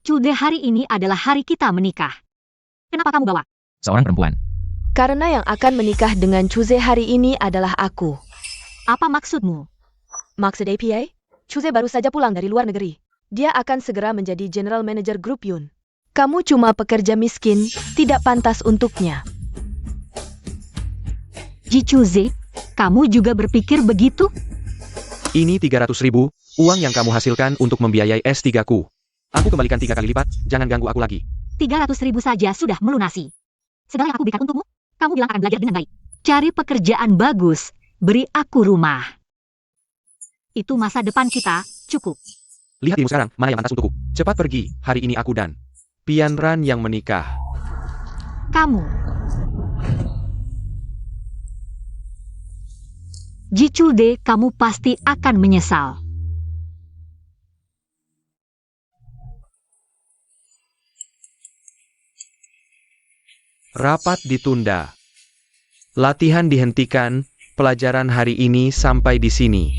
Cude, hari ini adalah hari kita menikah. Kenapa kamu bawa? Seorang perempuan. Karena yang akan menikah dengan Cuze hari ini adalah aku. Apa maksudmu? Maksud APA? Cuze baru saja pulang dari luar negeri. Dia akan segera menjadi General Manager Grup Yun. Kamu cuma pekerja miskin, tidak pantas untuknya. Ji Cuze, kamu juga berpikir begitu? Ini 300.000, uang yang kamu hasilkan untuk membiayai S3-ku. Aku kembalikan 3 kali lipat, jangan ganggu aku lagi. 300.000 saja sudah melunasi. Segala yang aku berikan untukmu, kamu bilang akan belajar dengan baik. Cari pekerjaan bagus, beri aku rumah. Itu masa depan kita, cukup. Lihat dirimu sekarang, mana yang pantas untukku. Cepat pergi, hari ini aku dan Pian Ran yang menikah. Kamu. Ji Cude, kamu pasti akan menyesal. Rapat ditunda. Latihan dihentikan, pelajaran hari ini sampai di sini.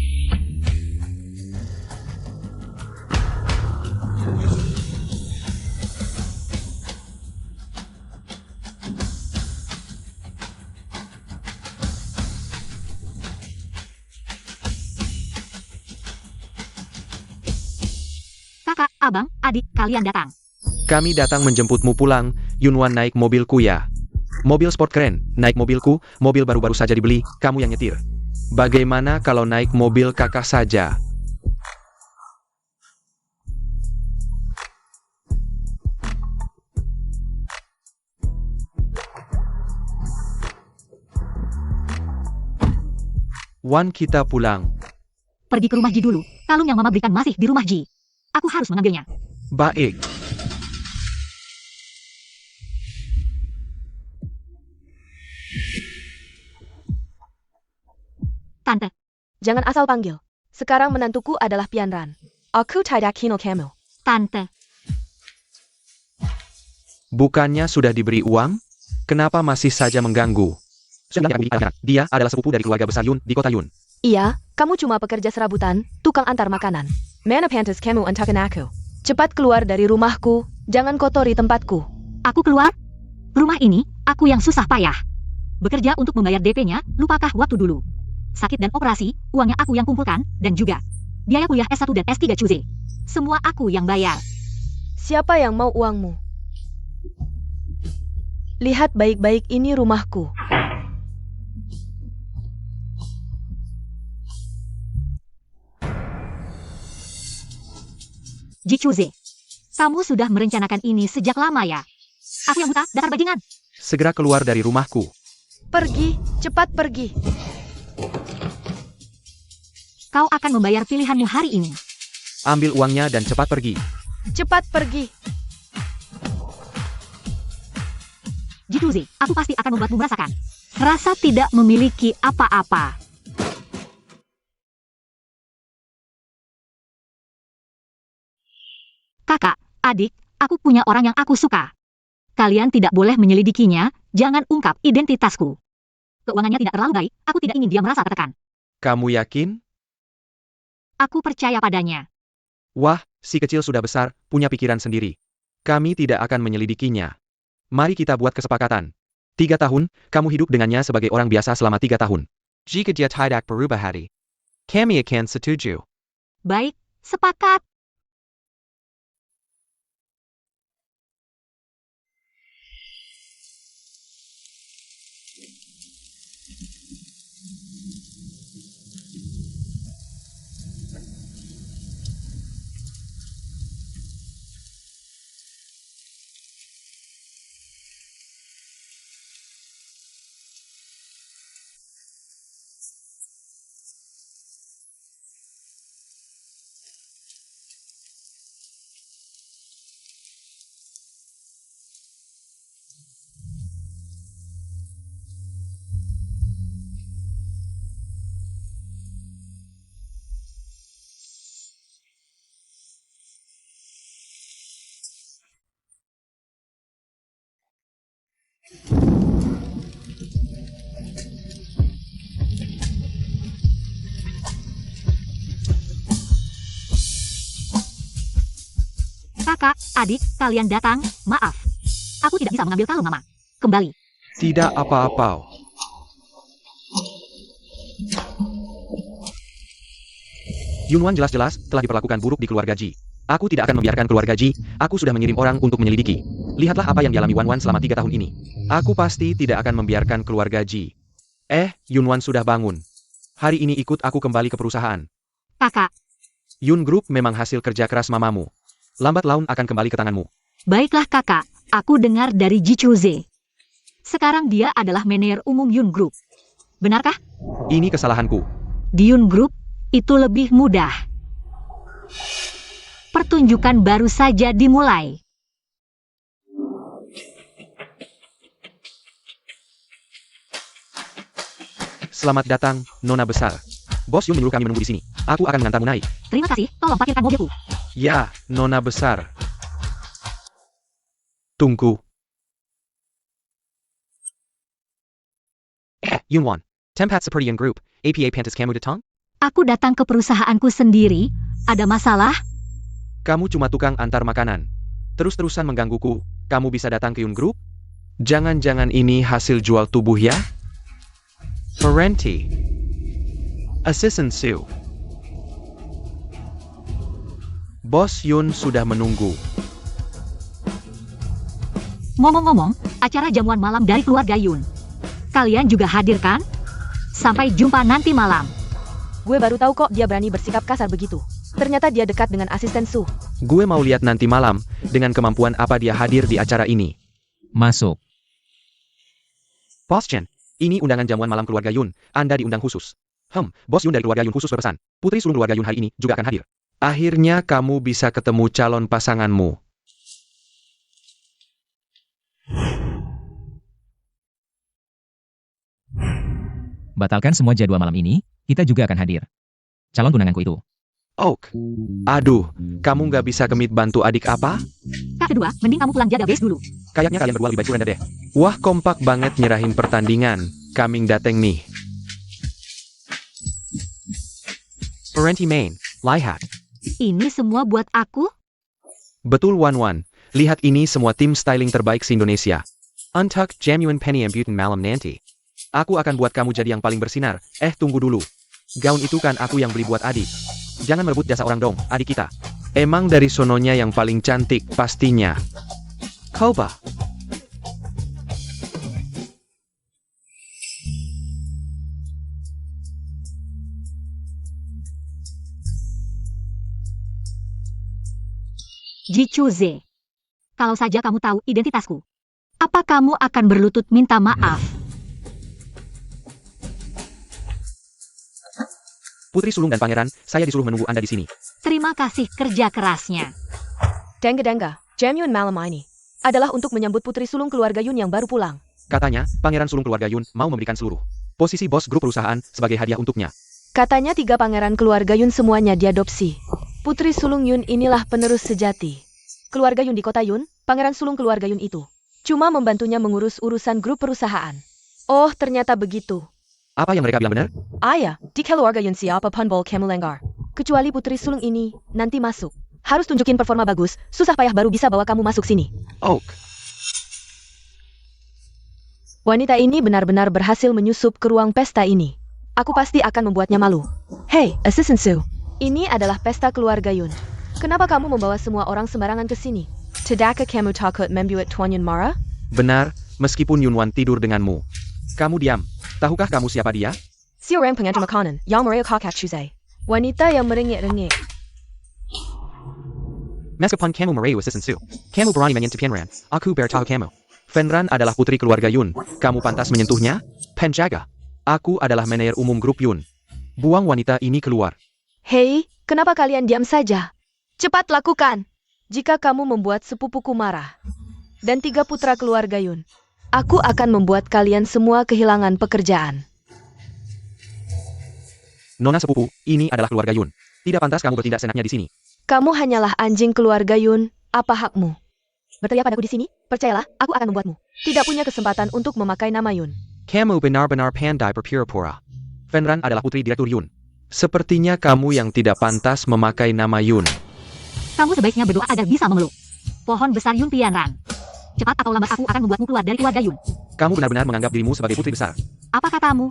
Kakak, abang, adik, kalian datang. Kami datang menjemputmu pulang, Yunwan naik mobilku ya. Mobil sport keren, naik mobilku, mobil baru-baru saja dibeli, kamu yang nyetir. Bagaimana kalau naik mobil kakak saja? Wan, kita pulang. Pergi ke rumah Ji dulu, kalung yang mama berikan masih di rumah Ji. Aku harus mengambilnya. Baik. Tante, Jangan asal panggil. Sekarang menantuku adalah Pian Ran. Aku tidak kenal kamu. tante, Bukannya sudah diberi uang? Kenapa masih saja mengganggu? Sudah bilang aku di dia adalah sepupu dari keluarga besar Yun di kota Yun. Iya, kamu cuma pekerja serabutan, tukang antar makanan. Mana pantas kamu untakan aku. Cepat keluar dari rumahku, jangan kotori tempatku. aku keluar? Rumah ini, aku yang susah payah. Bekerja untuk membayar DP-nya, lupakah waktu dulu. Sakit dan operasi, uangnya aku yang kumpulkan, dan juga biaya kuliah S1 dan S3 Cuze. Semua aku yang bayar. Siapa yang mau uangmu? Lihat baik-baik, ini rumahku. Ji Cuze, kamu sudah merencanakan ini sejak lama ya? Aku yang buta, dasar bajingan. Segera keluar dari rumahku. Pergi, cepat pergi. Kau akan membayar pilihanmu hari ini. Ambil uangnya dan cepat pergi. Cepat pergi. Ji Cuze, aku pasti akan membuatmu merasakan rasa tidak memiliki apa-apa. Kakak, adik, aku punya orang yang aku suka. Kalian tidak boleh menyelidikinya, jangan ungkap identitasku. Keuangannya tidak terlalu baik, aku tidak ingin dia merasa tertekan. Kamu yakin? Aku percaya padanya. Wah, si kecil sudah besar, punya pikiran sendiri. Kami tidak akan menyelidikinya. Mari kita buat kesepakatan. 3 tahun, kamu hidup dengannya sebagai orang biasa selama 3 tahun. Jika dia tidak berubah hari, kami akan setuju. Baik, sepakat. Kakak, adik, kalian datang, maaf. Aku tidak bisa mengambil kalung Mama. Kembali. Tidak apa-apa. Yunwan jelas-jelas telah diperlakukan buruk di keluarga Ji. Aku tidak akan membiarkan keluarga Ji, aku sudah mengirim orang untuk menyelidiki. Lihatlah apa yang dialami Wan selama 3 tahun ini. Aku pasti tidak akan membiarkan keluarga Ji. Yunwan sudah bangun. Hari ini ikut aku kembali ke perusahaan. Kakak. Yun Group memang hasil kerja keras mamamu. Lambat laun akan kembali ke tanganmu. Baiklah kakak, aku dengar dari Ji Chuze. Sekarang dia adalah manajer umum Yun Group. Benarkah? Ini kesalahanku. Di Yun Group, itu lebih mudah. Pertunjukan baru saja dimulai. Selamat datang, Nona Besar. Bos Yun menyuruh kami menunggu di sini. Aku akan mengantarmu naik. Terima kasih, tolong parkirkan mobilku. Ya, Nona Besar. Tunggu. Yunwan. Tempat seperti Yun Group, APA Pantas kamu datang? Aku datang ke perusahaanku sendiri. Ada masalah? Kamu cuma tukang antar makanan. Terus-terusan menggangguku. Kamu bisa datang ke Yun Group? Jangan-jangan ini hasil jual tubuh ya? Parenti. Assistant Sue. Bos Yun sudah menunggu. Ngomong-ngomong, acara jamuan malam dari keluarga Yun. Kalian juga hadir kan? Sampai jumpa nanti malam. Gue baru tahu kok dia berani bersikap kasar begitu. Ternyata dia dekat dengan asisten Su. Gue mau lihat nanti malam, dengan kemampuan apa dia hadir di acara ini. Masuk. Bos Chen, ini undangan jamuan malam keluarga Yun, Anda diundang khusus. Bos Yun dari keluarga Yun khusus berpesan, putri sulung keluarga Yun hari ini juga akan hadir. Akhirnya kamu bisa ketemu calon pasanganmu. Batalkan semua jadwal malam ini, kita juga akan hadir. Calon tunanganku itu. Oak. Aduh, kamu nggak bisa kemit bantu adik apa? Kak kedua, mending kamu pulang jaga base dulu. Kayaknya kalian berdua lebih baik surrender deh. Wah, kompak banget nyerahin pertandingan. Kaming dateng nih. Parenti main, lihat. Ini semua buat aku? Betul Wan. Lihat ini semua tim styling terbaik se-Indonesia. Untuk Jamuan Penny Ambutan malam nanti. Aku akan buat kamu jadi yang paling bersinar. Tunggu dulu. Gaun itu kan aku yang beli buat adik. Jangan merebut jasa orang dong, adik kita. Emang dari sononya yang paling cantik, pastinya. Coba. Ji Chuze. Kalau saja kamu tahu identitasku. Apa kamu akan berlutut minta maaf? Putri sulung dan pangeran, saya disuruh menunggu Anda di sini. Terima kasih kerja kerasnya. Dengga, Jamuan malam ini adalah untuk menyambut putri sulung keluarga Yun yang baru pulang. Katanya, pangeran sulung keluarga Yun mau memberikan seluruh posisi bos grup perusahaan sebagai hadiah untuknya. Katanya 3 pangeran keluarga Yun semuanya diadopsi. Putri sulung Yun inilah penerus sejati. Keluarga Yun di kota Yun, pangeran sulung keluarga Yun itu cuma membantunya mengurus urusan grup perusahaan. Oh, ternyata begitu. Apa yang mereka bilang benar? Ayah, di keluarga Yun siapa pun boleh kamu lenggar. Kecuali putri sulung ini, nanti masuk. Harus tunjukin performa bagus, susah payah baru bisa bawa kamu masuk sini. Oak. Wanita ini benar-benar berhasil menyusup ke ruang pesta ini. Aku pasti akan membuatnya malu. Hey, Assistant Sue. Ini adalah pesta keluarga Yun. Kenapa kamu membawa semua orang sembarangan ke sini? Tidakkah kamu takut membuat Tuan Yun marah? Benar, meskipun Yunwan tidur denganmu. Kamu diam. Tahukah kamu siapa dia? Si orang pengantar makanan, yang mereka kakak Chuze. Wanita yang merengek-rengek. Meskipun kamu merayu Assistant Sue, kamu berani menyentuh Penran, aku bertahu kamu. Penran adalah putri keluarga Yun, kamu pantas menyentuhnya? Penjaga. Aku adalah manajer umum grup Yun. Buang wanita ini keluar. Hei, kenapa kalian diam saja? Cepat lakukan. Jika kamu membuat sepupuku marah, dan 3 putra keluarga Yun, aku akan membuat kalian semua kehilangan pekerjaan. Nona sepupu, ini adalah keluarga Yun. Tidak pantas kamu bertindak seenaknya di sini. Kamu hanyalah anjing keluarga Yun, apa hakmu? Berteriak padaku di sini? Percayalah, aku akan membuatmu tidak punya kesempatan untuk memakai nama Yun. Kamu benar-benar pandai berpura-pura. Penran adalah putri direktur Yun. Sepertinya kamu yang tidak pantas memakai nama Yun. Kamu sebaiknya berdoa agar bisa memeluk. Pohon besar Yun Pianran. Cepat atau lambat aku akan membuatmu keluar dari keluarga Yun. Kamu benar-benar menganggap dirimu sebagai putri besar. Apa katamu?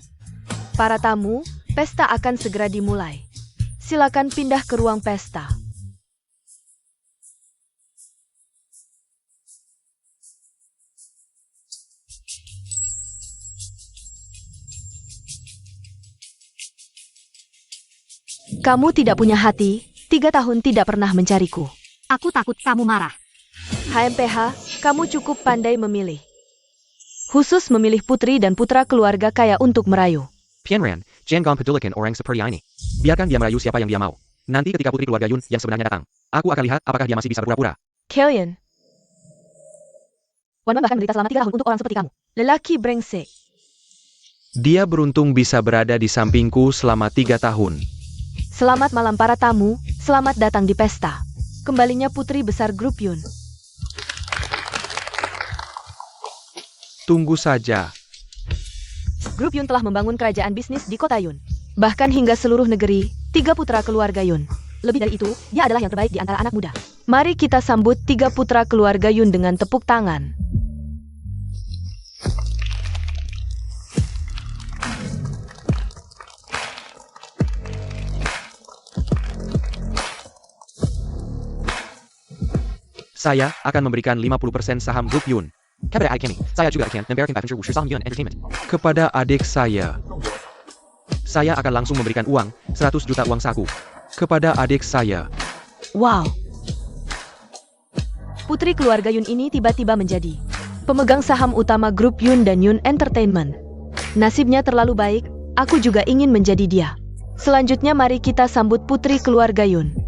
Para tamu, pesta akan segera dimulai. Silakan pindah ke ruang pesta. Kamu tidak punya hati, 3 tahun tidak pernah mencariku. Aku takut kamu marah. HMPH, kamu cukup pandai memilih. Khusus memilih putri dan putra keluarga kaya untuk merayu. Pianran, jangan pedulikan orang seperti ini. Biarkan dia merayu siapa yang dia mau. Nanti ketika putri keluarga Yun yang sebenarnya datang, aku akan lihat apakah dia masih bisa berpura-pura. Killian, Wan bahkan menderita selama 3 tahun untuk orang seperti kamu. lelaki brengsek. Dia beruntung bisa berada di sampingku selama 3 tahun. Selamat malam para tamu, selamat datang di pesta. Kembalinya putri besar grup Yun. Tunggu saja. Grup Yun telah membangun kerajaan bisnis di kota Yun. Bahkan hingga seluruh negeri, 3 putra keluarga Yun. Lebih dari itu, dia adalah yang terbaik di antara anak muda. Mari kita sambut 3 putra keluarga Yun dengan tepuk tangan. Saya akan memberikan 50% saham grup Yun. Kepada adik kami, saya juga akan memberikan passenger wushu saham Yun Entertainment. Kepada adik saya akan langsung memberikan uang, 100 juta uang saku. Kepada adik saya. Wow. Putri keluarga Yun ini tiba-tiba menjadi pemegang saham utama grup Yun dan Yun Entertainment. Nasibnya terlalu baik, aku juga ingin menjadi dia. Selanjutnya mari kita sambut putri keluarga Yun.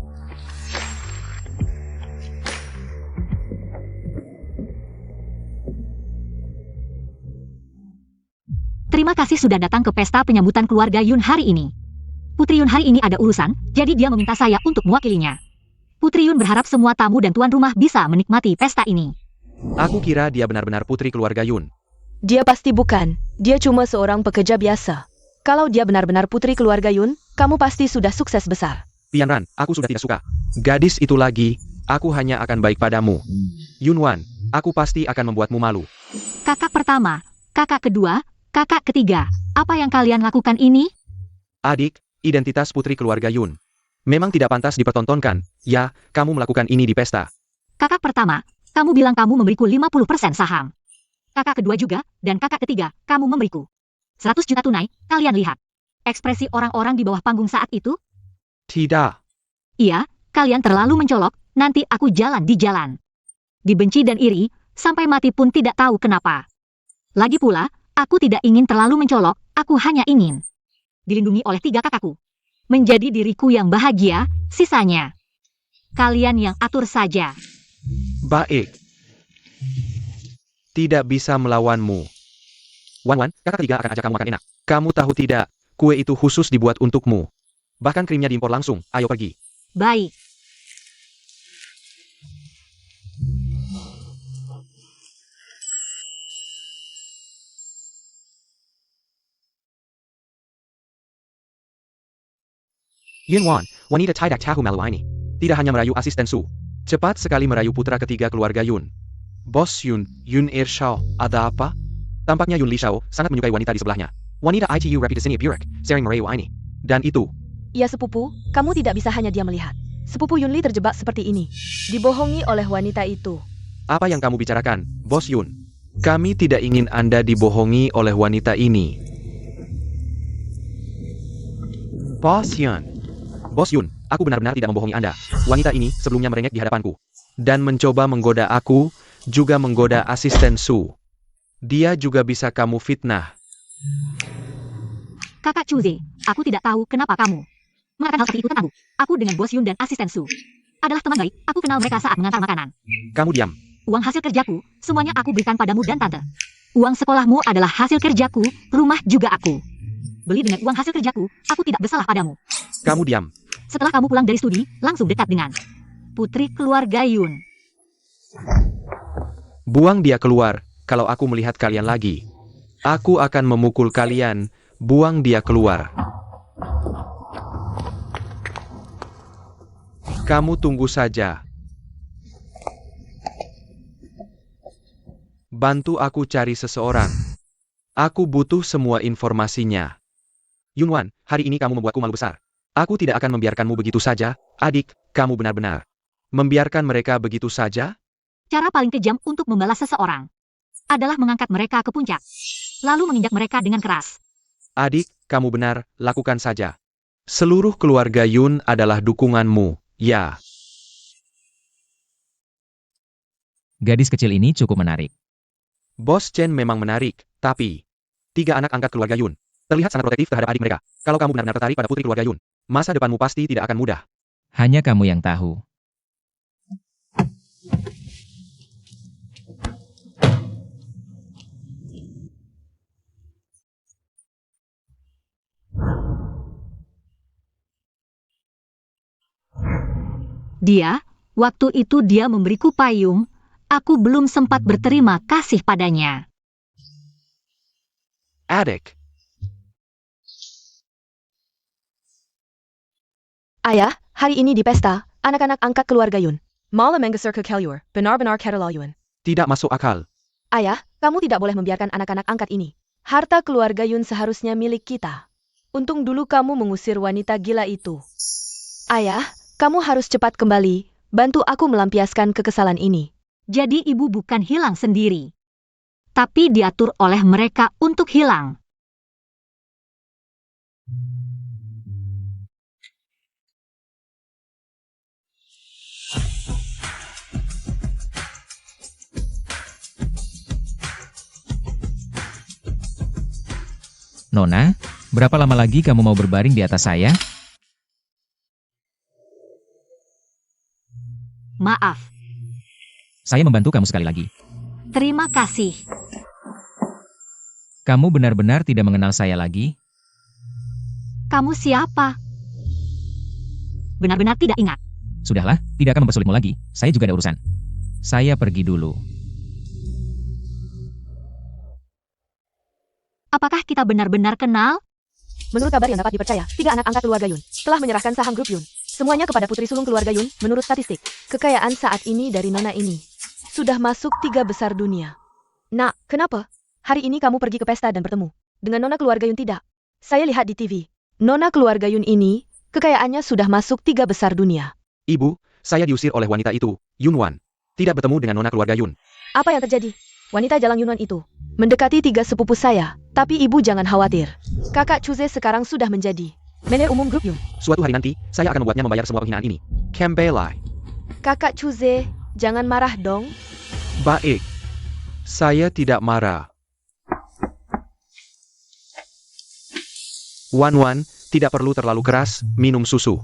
Terima kasih sudah datang ke pesta penyambutan keluarga Yun hari ini. Putri Yun hari ini ada urusan, jadi dia meminta saya untuk mewakilinya. Putri Yun berharap semua tamu dan tuan rumah bisa menikmati pesta ini. Aku kira dia benar-benar putri keluarga Yun. Dia pasti bukan, dia cuma seorang pekerja biasa. Kalau dia benar-benar putri keluarga Yun, kamu pasti sudah sukses besar. Pianran, aku sudah tidak suka. Gadis itu lagi, aku hanya akan baik padamu. Yunwan, aku pasti akan membuatmu malu. Kakak pertama, kakak kedua, kakak ketiga, apa yang kalian lakukan ini? Adik, identitas putri keluarga Yun. Memang tidak pantas dipertontonkan. Ya, kamu melakukan ini di pesta. Kakak pertama, kamu bilang kamu memberiku 50% saham. Kakak kedua juga, dan kakak ketiga, kamu memberiku 100 juta tunai, kalian lihat. Ekspresi orang-orang di bawah panggung saat itu? Tidak. Iya, kalian terlalu mencolok, nanti aku jalan di jalan. Dibenci dan iri, sampai mati pun tidak tahu kenapa. Lagi pula, aku tidak ingin terlalu mencolok, aku hanya ingin dilindungi oleh 3 kakakku. Menjadi diriku yang bahagia, sisanya kalian yang atur saja. Baik. Tidak bisa melawanmu. Wan, kakak ketiga akan ajak kamu makan enak. Kamu tahu tidak, kue itu khusus dibuat untukmu. Bahkan krimnya diimpor langsung, ayo pergi. Baik. Yunwan, wanita tidak tahu malu ini. Tidak hanya merayu asisten Su. Cepat sekali merayu putra ketiga keluarga Yun. Bos Yun, Yun Irshao, ada apa? Tampaknya Yun Lishao sangat menyukai wanita di sebelahnya. Wanita ITU reputasinya buruk, sering merayu ini. Dan itu. Ya sepupu, kamu tidak bisa hanya diam melihat. Sepupu Yunli terjebak seperti ini. Dibohongi oleh wanita itu. Apa yang kamu bicarakan, Bos Yun? Kami tidak ingin Anda dibohongi oleh wanita ini. Bos Yun. Bos Yun, aku benar-benar tidak membohongi Anda. Wanita ini sebelumnya merengek di hadapanku. Dan mencoba menggoda aku, juga menggoda asisten Su. Dia juga bisa kamu fitnah. Kakak Chuze, aku tidak tahu kenapa kamu mengatakan hal seperti itu tentangku. Aku dengan Bos Yun dan asisten Su adalah teman baik, aku kenal mereka saat mengantar makanan. Kamu diam. Uang hasil kerjaku, semuanya aku berikan padamu dan tante. Uang sekolahmu adalah hasil kerjaku, rumah juga aku beli dengan uang hasil kerjaku, aku tidak bersalah padamu. Kamu diam. Setelah kamu pulang dari studi, langsung dekat dengan putri keluarga Yun. Buang dia keluar, kalau aku melihat kalian lagi. Aku akan memukul kalian, buang dia keluar. Kamu tunggu saja. Bantu aku cari seseorang. Aku butuh semua informasinya. Yunwan, hari ini kamu membuatku malu besar. Aku tidak akan membiarkanmu begitu saja, adik, kamu benar-benar. Membiarkan mereka begitu saja? Cara paling kejam untuk membalas seseorang adalah mengangkat mereka ke puncak, lalu menginjak mereka dengan keras. Adik, kamu benar, lakukan saja. Seluruh keluarga Yun adalah dukunganmu, ya. Gadis kecil ini cukup menarik. Bos Chen memang menarik, tapi 3 anak angkat keluarga Yun terlihat sangat protektif terhadap adik mereka. Kalau kamu benar-benar tertarik pada putri keluarga Yun, masa depanmu pasti tidak akan mudah. Hanya kamu yang tahu. Waktu itu dia memberiku payung, aku belum sempat berterima kasih padanya. Adik, Ayah, hari ini di pesta, anak-anak angkat keluarga Yun. Malam menggeser ke Kelyur, benar-benar keterlaluan. tidak masuk akal. Ayah, kamu tidak boleh membiarkan anak-anak angkat ini. Harta keluarga Yun seharusnya milik kita. Untung dulu kamu mengusir wanita gila itu. Ayah, kamu harus cepat kembali, bantu aku melampiaskan kekesalan ini. Jadi ibu bukan hilang sendiri, tapi diatur oleh mereka untuk hilang. Nona, berapa lama lagi kamu mau berbaring di atas saya? Maaf, Saya membantu kamu sekali lagi. terima kasih. Kamu benar-benar tidak mengenal saya lagi? Kamu siapa? Benar-benar tidak ingat. Sudahlah, tidak akan mempersulitmu lagi. Saya juga ada urusan. Saya pergi dulu. Apakah kita benar-benar kenal? Menurut kabar yang dapat dipercaya, 3 anak angkat keluarga Yun telah menyerahkan saham grup Yun. Semuanya kepada putri sulung keluarga Yun, menurut statistik. Kekayaan saat ini dari nona ini sudah masuk 3 besar dunia. Nak, kenapa? Hari ini kamu pergi ke pesta dan bertemu dengan nona keluarga Yun tidak? Saya lihat di TV. Nona keluarga Yun ini, kekayaannya sudah masuk 3 besar dunia. Ibu, saya diusir oleh wanita itu, Yunwan. Tidak bertemu dengan nona keluarga Yun. Apa yang terjadi? Wanita Jalang Yunwan itu mendekati 3 sepupu saya. Tapi ibu jangan khawatir. Kakak Chuze sekarang sudah menjadi manajer umum grup Yun. Suatu hari nanti, saya akan membuatnya membayar semua penghinaan ini. Kembelai. Kakak Chuze, jangan marah dong. Baik. Saya tidak marah. Wan, tidak perlu terlalu keras, minum susu.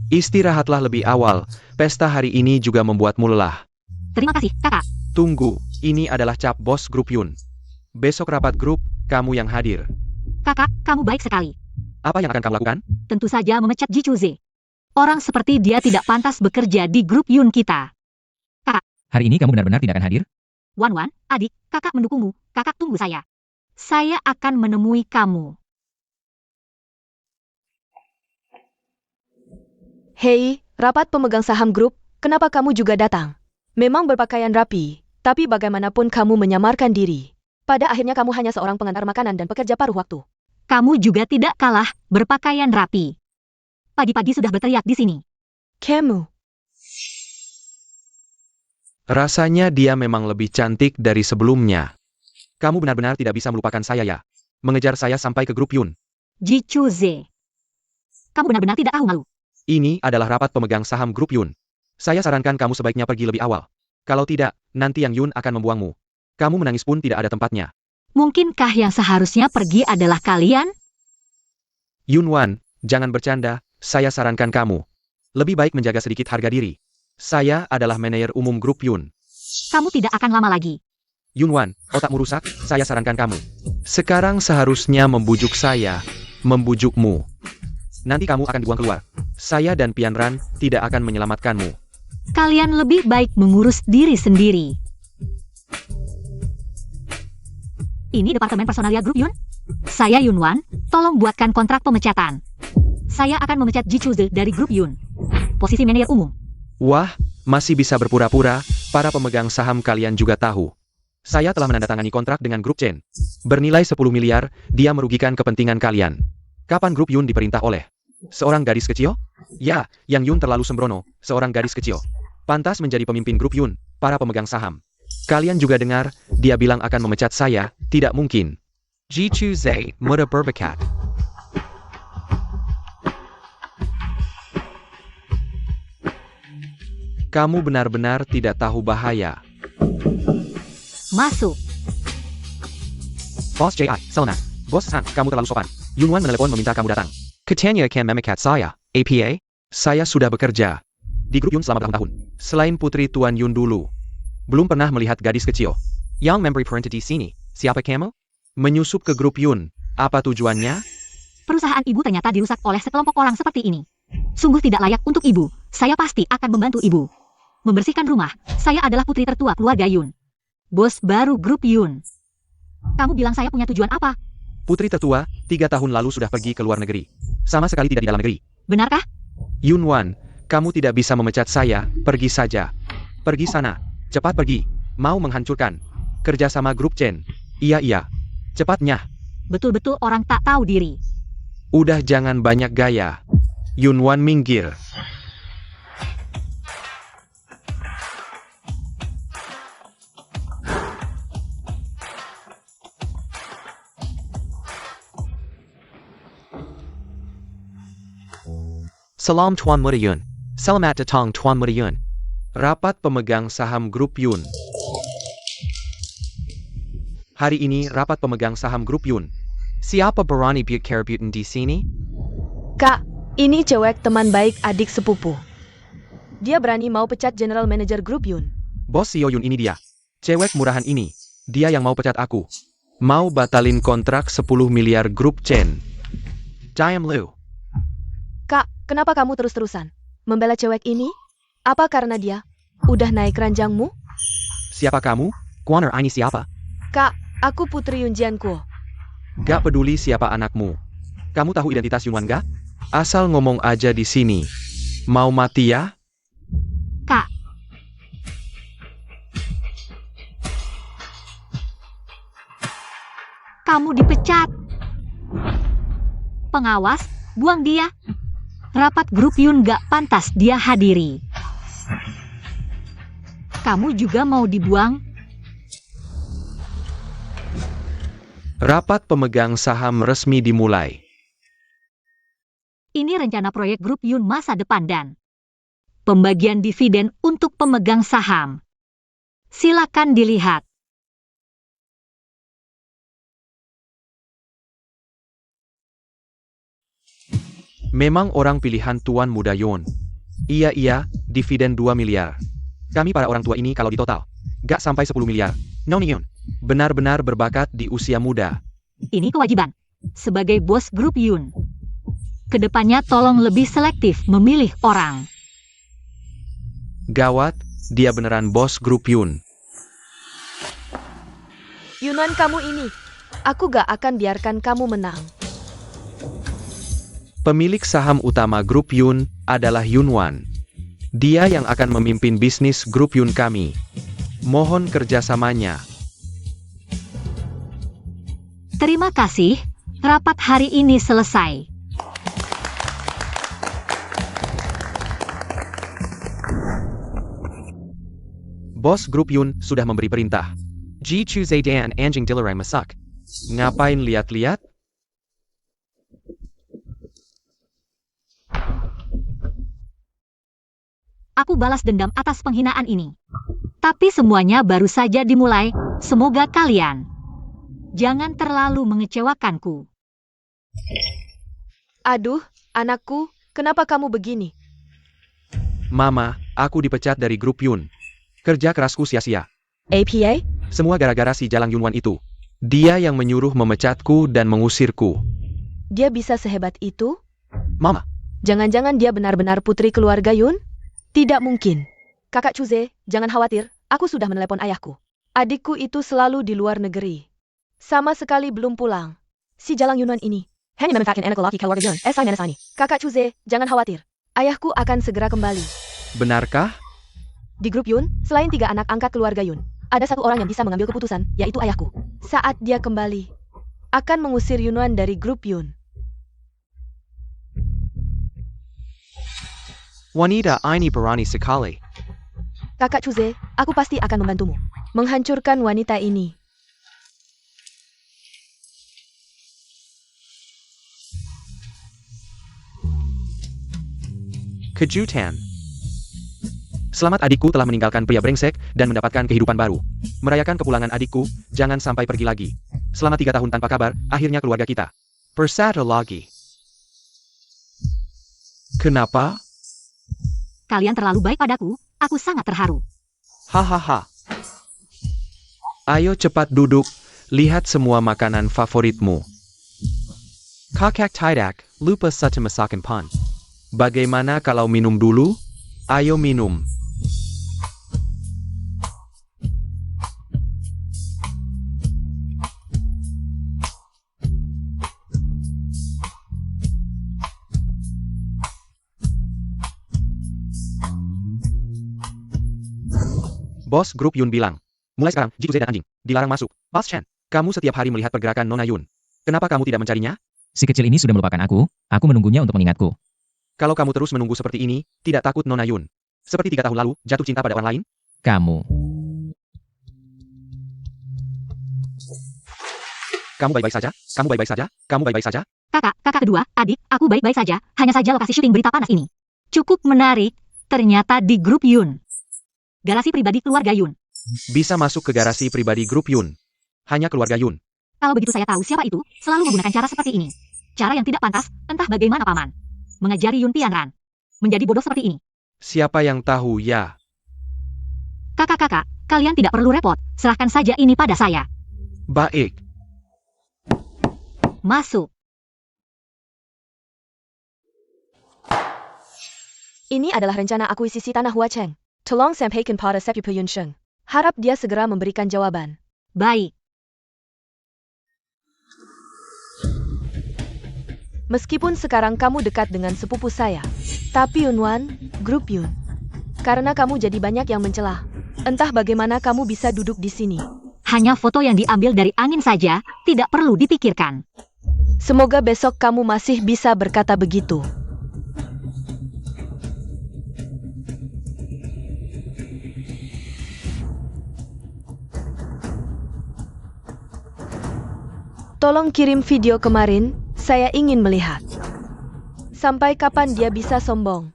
Istirahatlah lebih awal, pesta hari ini juga membuatmu lelah. Terima kasih, kakak. Tunggu, ini adalah cap bos grup Yun. Besok rapat grup, kamu yang hadir. Kakak, kamu baik sekali. Apa yang akan kamu lakukan? Tentu saja memecat Ji Chuze. Orang seperti dia tidak pantas bekerja di grup Yun kita. Hari ini kamu benar-benar tidak akan hadir? Wan, adik, kakak mendukungmu. Kakak tunggu saya. Saya akan menemui kamu. Hei, rapat pemegang saham grup, kenapa kamu juga datang? Memang berpakaian rapi, tapi bagaimanapun kamu menyamarkan diri. Pada akhirnya kamu hanya seorang pengantar makanan dan pekerja paruh waktu. Kamu juga tidak kalah berpakaian rapi. Pagi-pagi sudah berteriak di sini. Kamu. Rasanya dia memang lebih cantik dari sebelumnya. Kamu benar-benar tidak bisa melupakan saya ya. Mengejar saya sampai ke grup Yun. Ji Chuze. Kamu benar-benar tidak tahu malu. Ini adalah rapat pemegang saham grup Yun. Saya sarankan kamu sebaiknya pergi lebih awal. Kalau tidak, nanti yang Yun akan membuangmu. Kamu menangis pun tidak ada tempatnya. Mungkinkah yang seharusnya pergi adalah kalian? Yunwan, jangan bercanda, saya sarankan kamu. Lebih baik menjaga sedikit harga diri. Saya adalah manajer umum grup Yun. Kamu tidak akan lama lagi. Yunwan, otakmu rusak, saya sarankan kamu. Sekarang seharusnya membujuk saya, membujukmu. Nanti kamu akan dibuang keluar. Saya dan Pianran tidak akan menyelamatkanmu. Kalian lebih baik mengurus diri sendiri. Ini departemen personalia grup Yun? Saya Yunwan, tolong buatkan kontrak pemecatan. Saya akan memecat Ji Chuze dari grup Yun. Posisi manajer umum. Wah, masih bisa berpura-pura, para pemegang saham kalian juga tahu. Saya telah menandatangani kontrak dengan grup Chen. Bernilai 10 miliar, dia merugikan kepentingan kalian. Kapan grup Yun diperintah oleh seorang gadis kecil? Ya, yang Yun terlalu sembrono, seorang gadis kecil. Pantas menjadi pemimpin grup Yun, para pemegang saham. Kalian juga dengar, dia bilang akan memecat saya, tidak mungkin. Ji Chu Zhe, muda berbakat. Kamu benar-benar tidak tahu bahaya. Masuk. Bos J.I., Selena. Bos Han, kamu terlalu sopan. Yunwan menelepon meminta kamu datang. Katanya akan memikat saya, APA? Saya sudah bekerja di grup Yun selama bertahun-tahun. Selain putri Tuan Yun dulu, belum pernah melihat gadis kecil. Yang memberi perintah di sini, siapa kamu? Menyusup ke grup Yun, apa tujuannya? Perusahaan ibu ternyata dirusak oleh sekelompok orang seperti ini. Sungguh tidak layak untuk ibu. Saya pasti akan membantu ibu. Membersihkan rumah, saya adalah putri tertua keluarga Yun. Bos baru grup Yun. Kamu bilang saya punya tujuan apa? Putri tertua, 3 tahun lalu sudah pergi ke luar negeri. Sama sekali tidak di dalam negeri. Benarkah? Yunwan, kamu tidak bisa memecat saya, pergi saja. Pergi sana, cepat pergi. Mau menghancurkan kerjasama grup Chen. Iya, cepatnya. Betul-betul orang tak tahu diri. Udah jangan banyak gaya. Yunwan minggir. Salam Tuan Muda Yun. Selamat datang Tuan Muda Yun. Rapat pemegang saham grup Yun. Hari ini rapat pemegang saham grup Yun. Siapa berani bicara di sini? Kak, ini cewek teman baik adik sepupu. Dia berani mau pecat General Manager grup Yun. Bos CEO Yun ini dia. Cewek murahan ini. Dia yang mau pecat aku. Mau batalin kontrak 10 miliar grup Chen. Diam Lu. Kak, kenapa kamu terus-terusan membela cewek ini? Apa karena dia udah naik ranjangmu? Siapa kamu? Kuaner ini siapa? Kak, aku Putri Yun Jiankuo. Gak peduli siapa anakmu. Kamu tahu identitas Yunwan gak? Asal ngomong aja di sini. Mau mati ya? Kak. Kamu dipecat. Pengawas, buang dia. Rapat grup Yun gak pantas dia hadiri. Kamu juga mau dibuang? Rapat pemegang saham resmi dimulai. Ini rencana proyek grup Yun masa depan dan pembagian dividen untuk pemegang saham. Silakan dilihat. Memang orang pilihan Tuan Muda Yun. Iya, dividen 2 miliar. Kami para orang tua ini kalau ditotal, gak sampai 10 miliar. Noni Yun, benar-benar berbakat di usia muda. Ini kewajiban. Sebagai bos grup Yun. Kedepannya tolong lebih selektif memilih orang. Gawat, dia beneran bos grup Yun. Yunwan kamu ini, aku gak akan biarkan kamu menang. Pemilik saham utama grup Yun adalah Yunwan. Dia yang akan memimpin bisnis grup Yun kami. Mohon kerjasamanya. Terima kasih, rapat hari ini selesai. Bos grup Yun sudah memberi perintah. Ji Chu Zhe dan anjing dilarang masak. Ngapain lihat-lihat? Aku balas dendam atas penghinaan ini. Tapi semuanya baru saja dimulai, semoga kalian jangan terlalu mengecewakanku. Aduh, anakku, kenapa kamu begini? Mama, aku dipecat dari grup Yun. Kerja kerasku sia-sia. APA? Semua gara-gara si Jalang Yunwan itu. Dia yang menyuruh memecatku dan mengusirku. Dia bisa sehebat itu? Mama, Jangan-jangan dia benar-benar putri keluarga Yun? Tidak mungkin. Kakak Chuze, jangan khawatir, aku sudah menelepon ayahku. Adikku itu selalu di luar negeri. Sama sekali belum pulang. Si Jalang Yunwan ini hanya memanfaatkan anak lelaki keluarga Yun. Esai. Kakak Chuze, jangan khawatir. Ayahku akan segera kembali. benarkah? Di grup Yun, selain 3 anak angkat keluarga Yun, ada satu orang yang bisa mengambil keputusan, yaitu ayahku. Saat dia kembali, akan mengusir Yunwan dari grup Yun. Wanita ini berani sekali. Kakak Chuze, aku pasti akan membantumu. Menghancurkan wanita ini. Kejutan. Selamat, adikku telah meninggalkan pria brengsek dan mendapatkan kehidupan baru. Merayakan kepulangan adikku, jangan sampai pergi lagi. Selama 3 tahun tanpa kabar, akhirnya keluarga kita bersatu lagi. Kenapa? Kalian terlalu baik padaku, aku sangat terharu. Hahaha. Ayo cepat duduk, lihat semua makanan favoritmu. Kakak tidak lupa satu masakan pan. Bagaimana kalau minum dulu? Ayo minum. Bos grup Yun bilang, mulai sekarang, Jituze dan anjing, dilarang masuk. Pas Chen, kamu setiap hari melihat pergerakan Nona Yun. Kenapa kamu tidak mencarinya? Si kecil ini sudah melupakan aku menunggunya untuk mengingatku. Kalau kamu terus menunggu seperti ini, tidak takut Nona Yun? Seperti 3 tahun lalu, jatuh cinta pada orang lain? Kamu. Kamu baik-baik saja? Kamu baik-baik saja? Kamu baik-baik saja? Kakak kedua, adik, aku baik-baik saja, hanya saja lokasi syuting berita panas ini cukup menarik, ternyata di grup Yun. Garasi pribadi keluarga Yun. Bisa masuk ke garasi pribadi grup Yun. Hanya keluarga Yun. Kalau begitu saya tahu siapa itu, selalu menggunakan cara seperti ini. Cara yang tidak pantas, entah bagaimana paman. Mengajari Yun Pianran. Menjadi bodoh seperti ini. Siapa yang tahu ya? Kakak, kalian tidak perlu repot, serahkan saja ini pada saya. Baik. Masuk. Ini adalah rencana akuisisi tanah Huacheng. Tolong sampaikan pada Sepupu Yun Sheng. Harap dia segera memberikan jawaban. Baik. Meskipun sekarang kamu dekat dengan sepupu saya, tapi Yunwan, grup Yun. Karena kamu jadi banyak yang mencela. Entah bagaimana kamu bisa duduk di sini. Hanya foto yang diambil dari angin saja, tidak perlu dipikirkan. Semoga besok kamu masih bisa berkata begitu. Tolong kirim video kemarin, saya ingin melihat. Sampai kapan dia bisa sombong?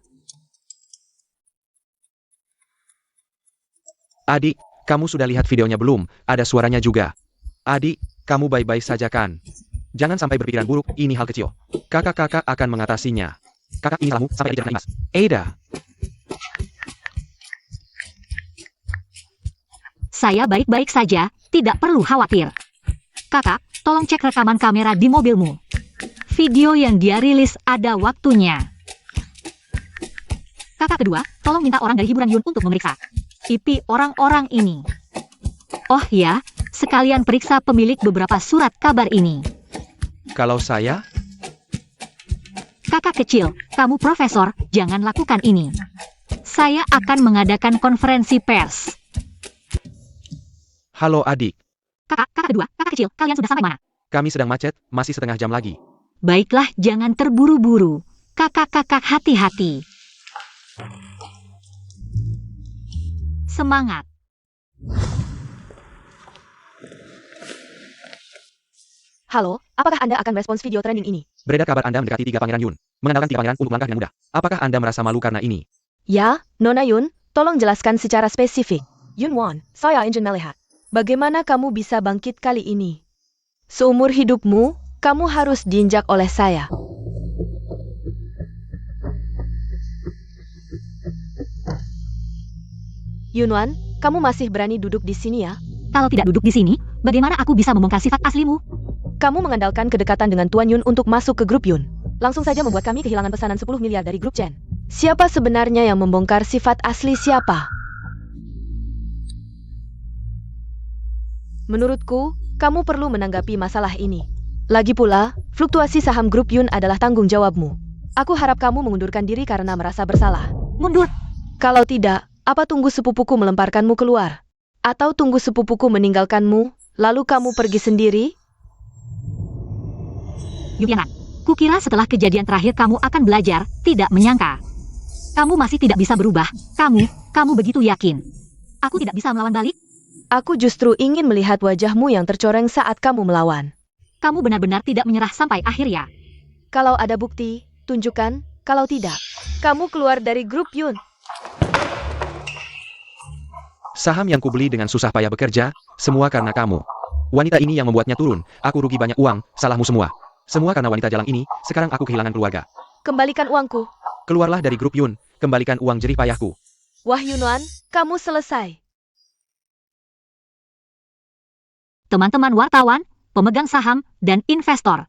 Adik, kamu sudah lihat videonya belum? Ada suaranya juga. Adik, kamu baik-baik saja kan? Jangan sampai berpikiran buruk, ini hal kecil. Kakak-kakak akan mengatasinya. Kakak, ini salahmu, sampai adik jangan nangis. Ada. Saya baik-baik saja, tidak perlu khawatir. Kakak, tolong cek rekaman kamera di mobilmu. Video yang dia rilis ada waktunya. Kakak kedua, tolong minta orang dari hiburan Yun untuk memeriksa IP orang-orang ini. Oh ya, sekalian periksa pemilik beberapa surat kabar ini. Kalau saya? Kakak kecil, kamu profesor, jangan lakukan ini. Saya akan mengadakan konferensi pers. Halo adik. Kakak kedua, kakak kecil, kalian sudah sampai mana? Kami sedang macet, masih setengah jam lagi. Baiklah, jangan terburu-buru. Kakak-kakak hati-hati. Semangat. Halo, apakah Anda akan respons video trending ini? Beredar kabar Anda mendekati 3 pangeran Yun. Mengandalkan 3 pangeran untuk melangkah dengan mudah. Apakah Anda merasa malu karena ini? Ya, Nona Yun, tolong jelaskan secara spesifik. Yunwan, saya ingin melihat. Bagaimana kamu bisa bangkit kali ini? Seumur hidupmu, kamu harus diinjak oleh saya. Yunwan, kamu masih berani duduk di sini ya? Kalau tidak duduk di sini, bagaimana aku bisa membongkar sifat aslimu? Kamu mengandalkan kedekatan dengan Tuan Yun untuk masuk ke grup Yun. Langsung saja membuat kami kehilangan pesanan 10 miliar dari grup Chen. Siapa sebenarnya yang membongkar sifat asli siapa? Menurutku, kamu perlu menanggapi masalah ini. Lagi pula, fluktuasi saham grup Yun adalah tanggung jawabmu. Aku harap kamu mengundurkan diri karena merasa bersalah. Mundur. Kalau tidak, apa tunggu sepupuku melemparkanmu keluar? Atau tunggu sepupuku meninggalkanmu, lalu kamu pergi sendiri? Yuliana, kukira setelah kejadian terakhir kamu akan belajar, tidak menyangka. Kamu masih tidak bisa berubah, kamu begitu yakin. Aku tidak bisa melawan balik? Aku justru ingin melihat wajahmu yang tercoreng saat kamu melawan. Kamu benar-benar tidak menyerah sampai akhir ya? Kalau ada bukti, tunjukkan. Kalau tidak, kamu keluar dari grup Yun. Saham yang kubeli dengan susah payah bekerja, semua karena kamu. Wanita ini yang membuatnya turun, aku rugi banyak uang, salahmu semua. Semua karena wanita jalang ini, sekarang aku kehilangan keluarga. Kembalikan uangku. Keluarlah dari grup Yun, kembalikan uang jerih payahku. Wah Yunwan, kamu selesai. Teman-teman wartawan, pemegang saham, dan investor.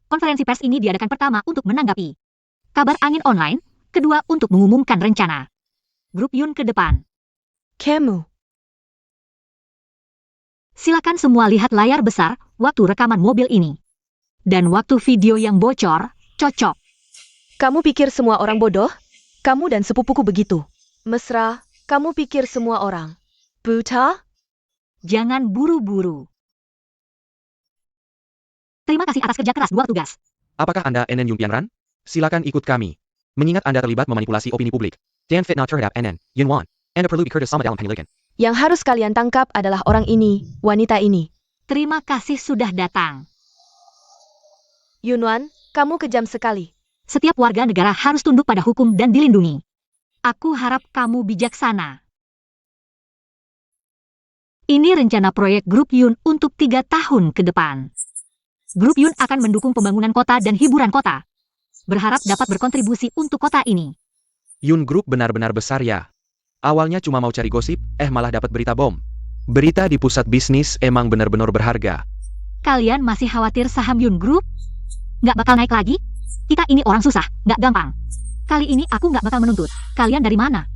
Konferensi pers ini diadakan pertama untuk menanggapi kabar angin online, kedua untuk mengumumkan rencana grup Yun ke depan. Kamu. Silakan semua lihat layar besar waktu rekaman mobil ini. Dan waktu video yang bocor, cocok. Kamu pikir semua orang bodoh? Kamu dan sepupuku begitu. Mesra, kamu pikir semua orang buta? Jangan buru-buru. Terima kasih atas kerja keras dua tugas. Apakah Anda NN Yun Pianran? Silakan ikut kami. Mengingat Anda terlibat memanipulasi opini publik. Dan fitnah terhadap NN, Yun Wan. Anda perlu dikursus sama dalam penyelidikan. Yang harus kalian tangkap adalah orang ini, wanita ini. Terima kasih sudah datang. Yunwan, kamu kejam sekali. Setiap warga negara harus tunduk pada hukum dan dilindungi. Aku harap kamu bijaksana. Ini rencana proyek Grup Yun untuk 3 tahun ke depan. Grup Yun akan mendukung pembangunan kota dan hiburan kota. Berharap dapat berkontribusi untuk kota ini. Yun Group benar-benar besar ya. Awalnya cuma mau cari gosip, malah dapat berita bom. Berita di pusat bisnis emang benar-benar berharga. Kalian masih khawatir saham Yun Group? Nggak bakal naik lagi? Kita ini orang susah, nggak gampang. Kali ini aku nggak bakal menuntut. Kalian dari mana?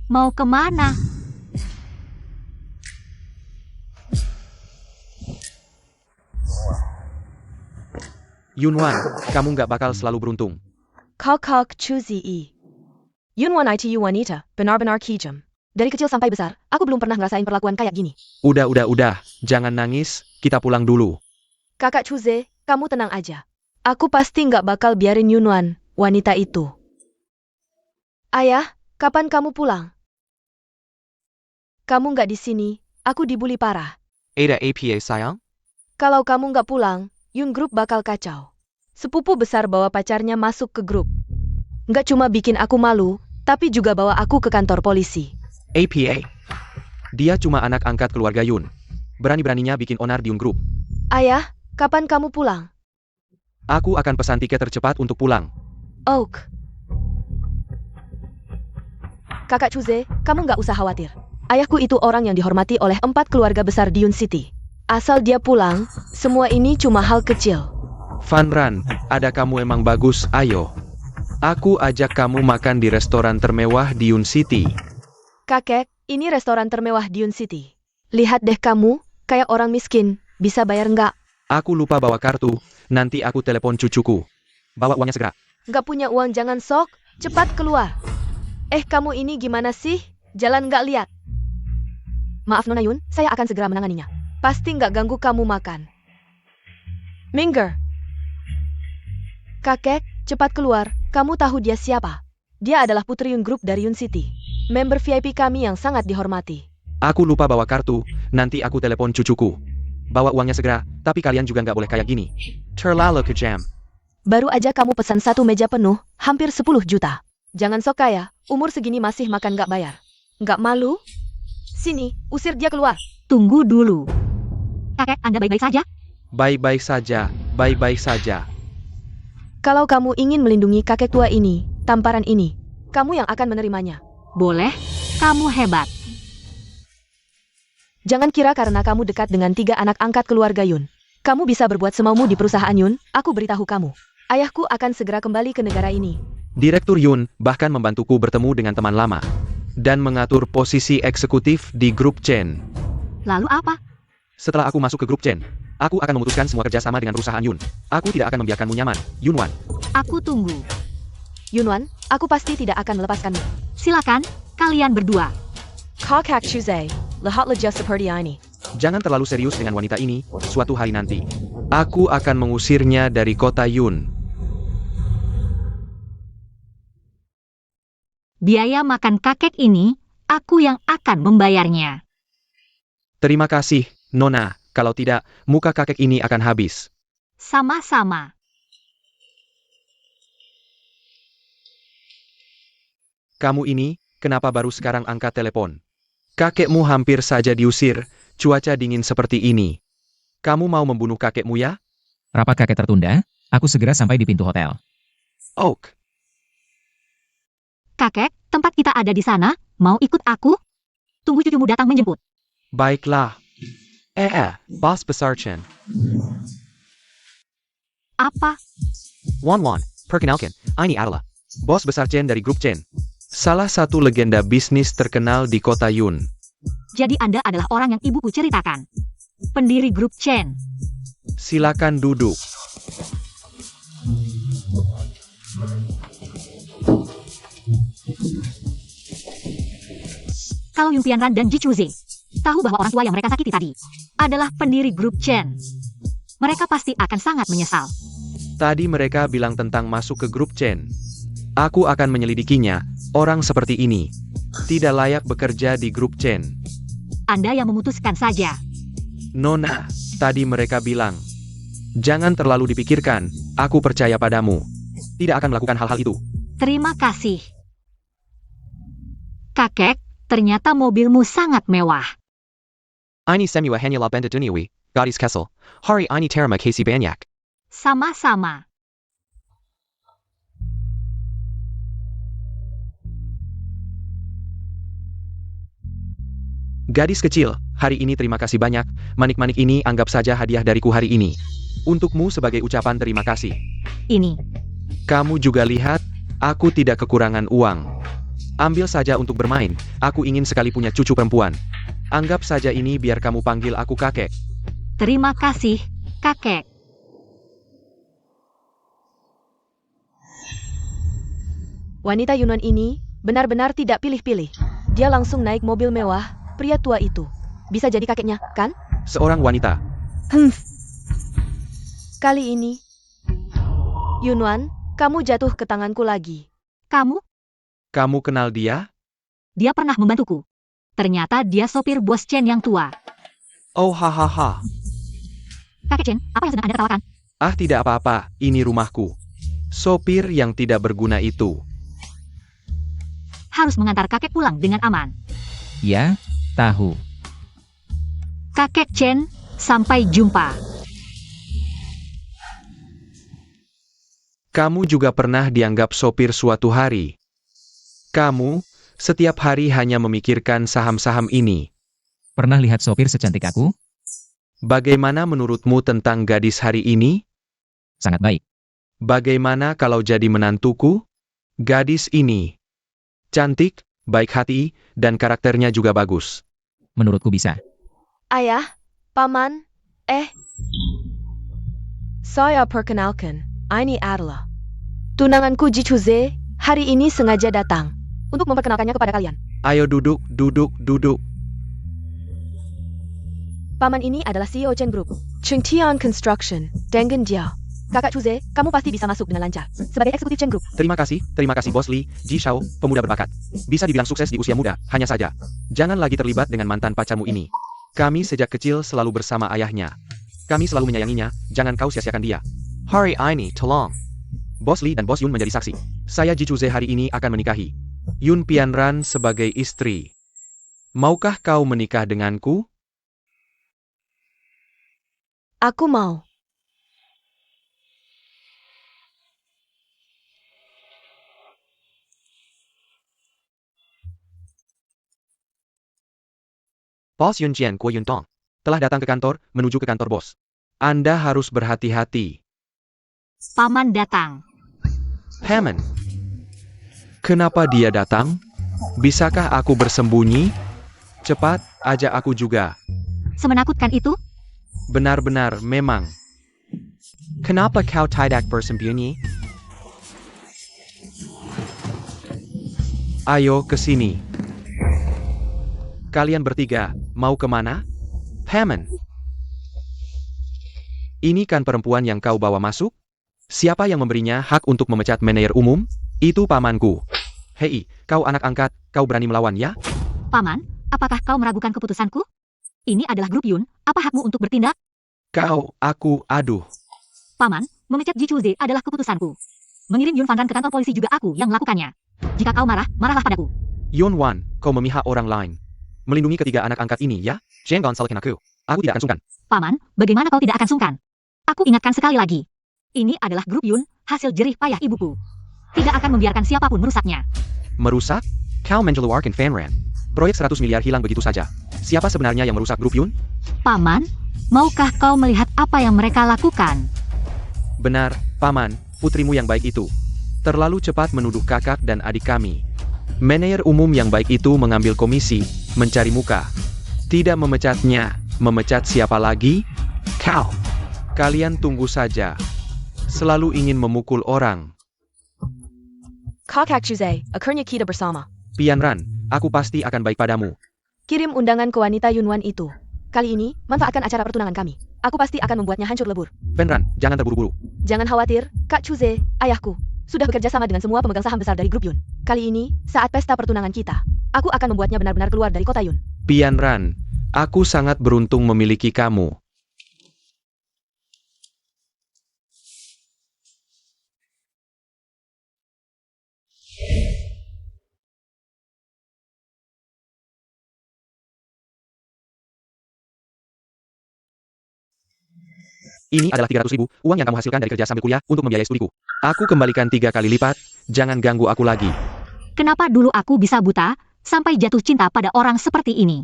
Mau kemana? Yunwan, kamu nggak bakal selalu beruntung. Kok Chuzi I. Yunwan itu wanita, benar-benar kejam. Dari kecil sampai besar, aku belum pernah ngerasain perlakuan kayak gini. Udah, jangan nangis, kita pulang dulu. Kakak Chuze, kamu tenang aja. Aku pasti nggak bakal biarin Yunwan, wanita itu. Ayah, kapan kamu pulang? Kamu nggak di sini, aku dibully parah. Ada APA sayang? Kalau kamu nggak pulang, Yun Group bakal kacau. Sepupu besar bawa pacarnya masuk ke grup. Nggak cuma bikin aku malu, tapi juga bawa aku ke kantor polisi. APA. Dia cuma anak angkat keluarga Yun. Berani-beraninya bikin onar di Yun Group. Ayah, kapan kamu pulang? Aku akan pesan tiket tercepat untuk pulang. Oak. Kakak Chuze, kamu nggak usah khawatir. Ayahku itu orang yang dihormati oleh 4 keluarga besar di Yun City. Asal dia pulang, semua ini cuma hal kecil. Fanran, ada kamu emang bagus, ayo. Aku ajak kamu makan di restoran termewah di Yun City. Kakek, ini restoran termewah di Yun City. Lihat deh kamu, kayak orang miskin, bisa bayar nggak? Aku lupa bawa kartu, nanti aku telepon cucuku. Bawa uangnya segera. Nggak punya uang jangan sok, cepat keluar. Kamu ini gimana sih? Jalan nggak lihat. Maaf Nona Yun, saya akan segera menanganinya. Pasti nggak ganggu kamu makan. Minger. Kakek, cepat keluar, kamu tahu dia siapa? Dia adalah putri Yun Group dari Yun City. Member VIP kami yang sangat dihormati. Aku lupa bawa kartu, nanti aku telepon cucuku. Bawa uangnya segera, tapi kalian juga nggak boleh kayak gini. Terlalu kejam. Baru aja kamu pesan 1 meja penuh, hampir 10 juta. Jangan sok kaya, umur segini masih makan nggak bayar. Nggak malu? Sini, usir dia keluar. Tunggu dulu. Kakek, Anda baik-baik saja? Baik-baik saja. Kalau kamu ingin melindungi kakek tua ini, tamparan ini, kamu yang akan menerimanya. Boleh, kamu hebat. Jangan kira karena kamu dekat dengan 3 anak angkat keluarga Yun. Kamu bisa berbuat semaumu di perusahaan Yun, aku beritahu kamu. Ayahku akan segera kembali ke negara ini. Direktur Yun bahkan membantuku bertemu dengan teman lama. Dan mengatur posisi eksekutif di grup Chen. Lalu apa? Setelah aku masuk ke grup Chen, aku akan memutuskan semua kerjasama dengan perusahaan Yun. Aku tidak akan membiarkanmu nyaman, Yunwan. Aku tunggu. Yunwan, aku pasti tidak akan melepaskanmu. Silakan, kalian berdua. Kakak Chuze, lihatlah just seperti ini. Jangan terlalu serius dengan wanita ini, suatu hari nanti. Aku akan mengusirnya dari kota Yun. Biaya makan kakek ini, aku yang akan membayarnya. Terima kasih, Nona. Kalau tidak, muka kakek ini akan habis. Sama-sama. Kamu ini, kenapa baru sekarang angkat telepon? Kakekmu hampir saja diusir, cuaca dingin seperti ini. Kamu mau membunuh kakekmu ya? Rapat kakek tertunda, aku segera sampai di pintu hotel. Oak. Kakek, tempat kita ada di sana, mau ikut aku? Tunggu cucumu datang menjemput. Baiklah. Bos besar Chen. Apa? Wan, perkenalkan, ini adalah bos besar Chen dari grup Chen. Salah satu legenda bisnis terkenal di kota Yun. Jadi Anda adalah orang yang ibuku ceritakan. Pendiri grup Chen. Silakan duduk. Kalau Yun Pianran dan Ji Chuze tahu bahwa orang tua yang mereka sakiti tadi adalah pendiri grup Chen, mereka pasti akan sangat menyesal. Tadi mereka bilang tentang masuk ke grup Chen. Aku akan menyelidikinya. Orang seperti ini tidak layak bekerja di grup Chen. Anda yang memutuskan saja. Nona, tadi mereka bilang, jangan terlalu dipikirkan, aku percaya padamu. Tidak akan melakukan hal-hal itu. Terima kasih. Kakek, ternyata mobilmu sangat mewah. Ini semua hanya labenda duniawi, gadis Kessel. Hari ini terima kasih banyak. Sama-sama. Gadis kecil, hari ini terima kasih banyak, manik-manik ini anggap saja hadiah dariku hari ini. Untukmu sebagai ucapan terima kasih. Ini. Kamu juga lihat, aku tidak kekurangan uang. Ambil saja untuk bermain, aku ingin sekali punya cucu perempuan. Anggap saja ini biar kamu panggil aku kakek. Terima kasih, kakek. Wanita Yunan ini benar-benar tidak pilih-pilih. Dia langsung naik mobil mewah, pria tua itu. Bisa jadi kakeknya, kan? Seorang wanita. Kali ini, Yunwan, kamu jatuh ke tanganku lagi. Kamu? Kamu kenal dia? Dia pernah membantuku. Ternyata dia sopir bos Chen yang tua. Oh hahaha. Kakek Chen, apa yang sedang Anda tawarkan? Ah tidak apa-apa, ini rumahku. Sopir yang tidak berguna itu. Harus mengantar kakek pulang dengan aman. Ya, tahu. Kakek Chen, sampai jumpa. Kamu juga pernah dianggap sopir suatu hari. Kamu, setiap hari hanya memikirkan saham-saham ini. Pernah lihat sopir secantik aku? Bagaimana menurutmu tentang gadis hari ini? Sangat baik. Bagaimana kalau jadi menantuku? Gadis ini cantik, baik hati, dan karakternya juga bagus. Menurutku bisa. Ayah, paman, saya perkenalkan, ini adalah tunanganku Ji Chuze, hari ini sengaja datang untuk memperkenalkannya kepada kalian. Ayo duduk. Paman ini adalah CEO Chen Group, Chengtian Construction, dengan dia. Kakak Chuze, kamu pasti bisa masuk dengan lancar sebagai eksekutif Chen Group. Terima kasih Bos Li, Ji Shao, pemuda berbakat. Bisa dibilang sukses di usia muda, hanya saja. Jangan lagi terlibat dengan mantan pacarmu ini. Kami sejak kecil selalu bersama ayahnya. Kami selalu menyayanginya, jangan kau sia-siakan dia. Hari ini, tolong. Bos Li dan Bos Yun menjadi saksi. Saya Ji Chuze hari ini akan menikahi Yun Pianran sebagai istri. Maukah kau menikah denganku? Aku mau. Bos Yun Jian Kuo Yun Tong telah datang ke kantor, menuju ke kantor bos. Anda harus berhati-hati. Paman datang. Hammond. Kenapa dia datang? Bisakah aku bersembunyi? Cepat, ajak aku juga. Semenakutkan itu? Benar-benar, memang. Kenapa kau tidak bersembunyi? Ayo ke sini. Kalian bertiga, mau kemana? Paman. Ini kan perempuan yang kau bawa masuk? Siapa yang memberinya hak untuk memecat manajer umum? Itu pamanku. Hei, kau anak angkat, kau berani melawan ya? Paman, apakah kau meragukan keputusanku? Ini adalah grup Yun, apa hakmu untuk bertindak? Aduh. Paman, memecat Ji Chuze adalah keputusanku. Mengirim Yun Fanran ke kantor polisi juga aku yang melakukannya. Jika kau marah, marahlah padaku. Yun Wan, kau memihak orang lain. Melindungi ketiga anak angkat ini ya? Jangan salahkan aku. Aku tidak akan sungkan. Paman, bagaimana kau tidak akan sungkan? Aku ingatkan sekali lagi. Ini adalah grup Yun, hasil jerih payah ibuku. Tidak akan membiarkan siapapun merusaknya. Merusak? Kau mengeluarkan Fanran. Proyek 100 miliar hilang begitu saja. Siapa sebenarnya yang merusak grup Yun? Paman, maukah kau melihat apa yang mereka lakukan? Benar, Paman, putrimu yang baik itu. Terlalu cepat menuduh kakak dan adik kami. Manajer umum yang baik itu mengambil komisi, mencari muka. Tidak memecatnya, memecat siapa lagi? Kau. Kalian tunggu saja. Selalu ingin memukul orang. Kakak Chuze, akhirnya kita bersama. Pianran, aku pasti akan baik padamu. Kirim undangan ke wanita Yunwan itu. Kali ini, manfaatkan acara pertunangan kami. Aku pasti akan membuatnya hancur lebur. Penran, jangan terburu-buru. Jangan khawatir, Kak Chuze, ayahku. Sudah bekerja sama dengan semua pemegang saham besar dari grup Yun. Kali ini, saat pesta pertunangan kita, aku akan membuatnya benar-benar keluar dari kota Yun. Pianran, aku sangat beruntung memiliki kamu. Ini adalah 300.000, uang yang kamu hasilkan dari kerja sambil kuliah untuk membiayai studiku. Aku kembalikan 3 kali lipat, jangan ganggu aku lagi. Kenapa dulu aku bisa buta, sampai jatuh cinta pada orang seperti ini?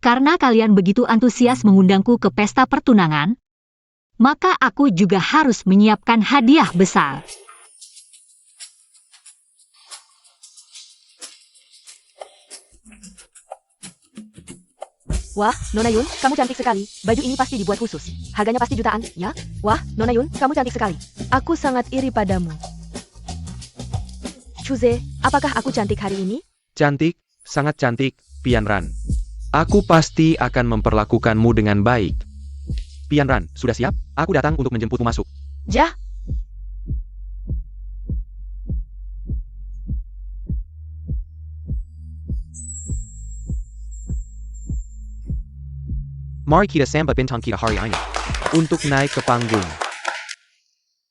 Karena kalian begitu antusias mengundangku ke pesta pertunangan, maka aku juga harus menyiapkan hadiah besar. Wah, Nona Yun, kamu cantik sekali. Baju ini pasti dibuat khusus. Harganya pasti jutaan, ya? Wah, Nona Yun, kamu cantik sekali. Aku sangat iri padamu. Chuze, apakah aku cantik hari ini? Cantik, sangat cantik, Pianran. Aku pasti akan memperlakukanmu dengan baik. Pianran, sudah siap? Aku datang untuk menjemputmu masuk. Jah, Mari kita sambut bintang kita hari ini. Untuk naik ke panggung.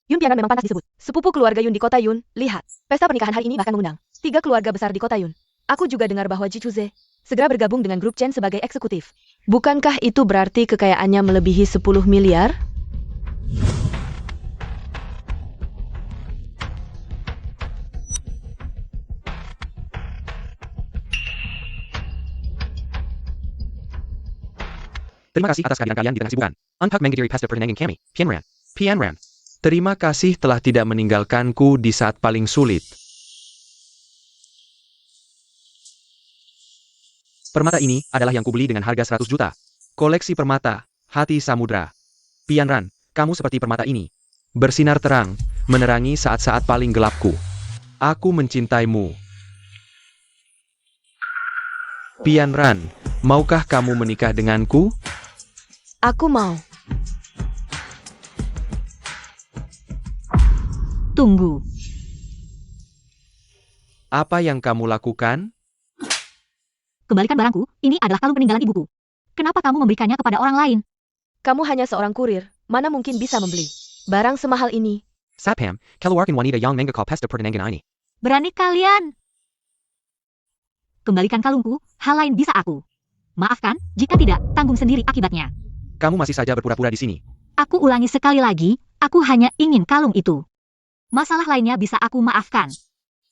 Yun Pianan memang pantas disebut. Sepupu keluarga Yun di kota Yun, lihat. Pesta pernikahan hari ini bahkan mengundang 3 keluarga besar di kota Yun. Aku juga dengar bahwa Ji Chuze segera bergabung dengan grup Chen sebagai eksekutif. Bukankah itu berarti kekayaannya melebihi 10 miliar? Terima kasih atas kehadiran kalian di tengah kesibukan. Unpak mengidiri pesta pertunangan kami, Pianran. Pianran. Terima kasih telah tidak meninggalkanku di saat paling sulit. Permata ini adalah yang kubeli dengan harga 100 juta. Koleksi permata, hati samudra. Pianran, kamu seperti permata ini. Bersinar terang, menerangi saat-saat paling gelapku. Aku mencintaimu. Pianran, maukah kamu menikah denganku? Aku mau. Tunggu. Apa yang kamu lakukan? Kembalikan barangku, ini adalah kalung peninggalan ibuku. Kenapa kamu memberikannya kepada orang lain? Kamu hanya seorang kurir, mana mungkin bisa membeli barang semahal ini? Sapham, keluarkan wanita yang menggakal pesta pertunangan ini. Berani kalian? Kembalikan kalungku, hal lain bisa aku. Maafkan, jika tidak, tanggung sendiri akibatnya. Kamu masih saja berpura-pura di sini. Aku ulangi sekali lagi, aku hanya ingin kalung itu. Masalah lainnya bisa aku maafkan.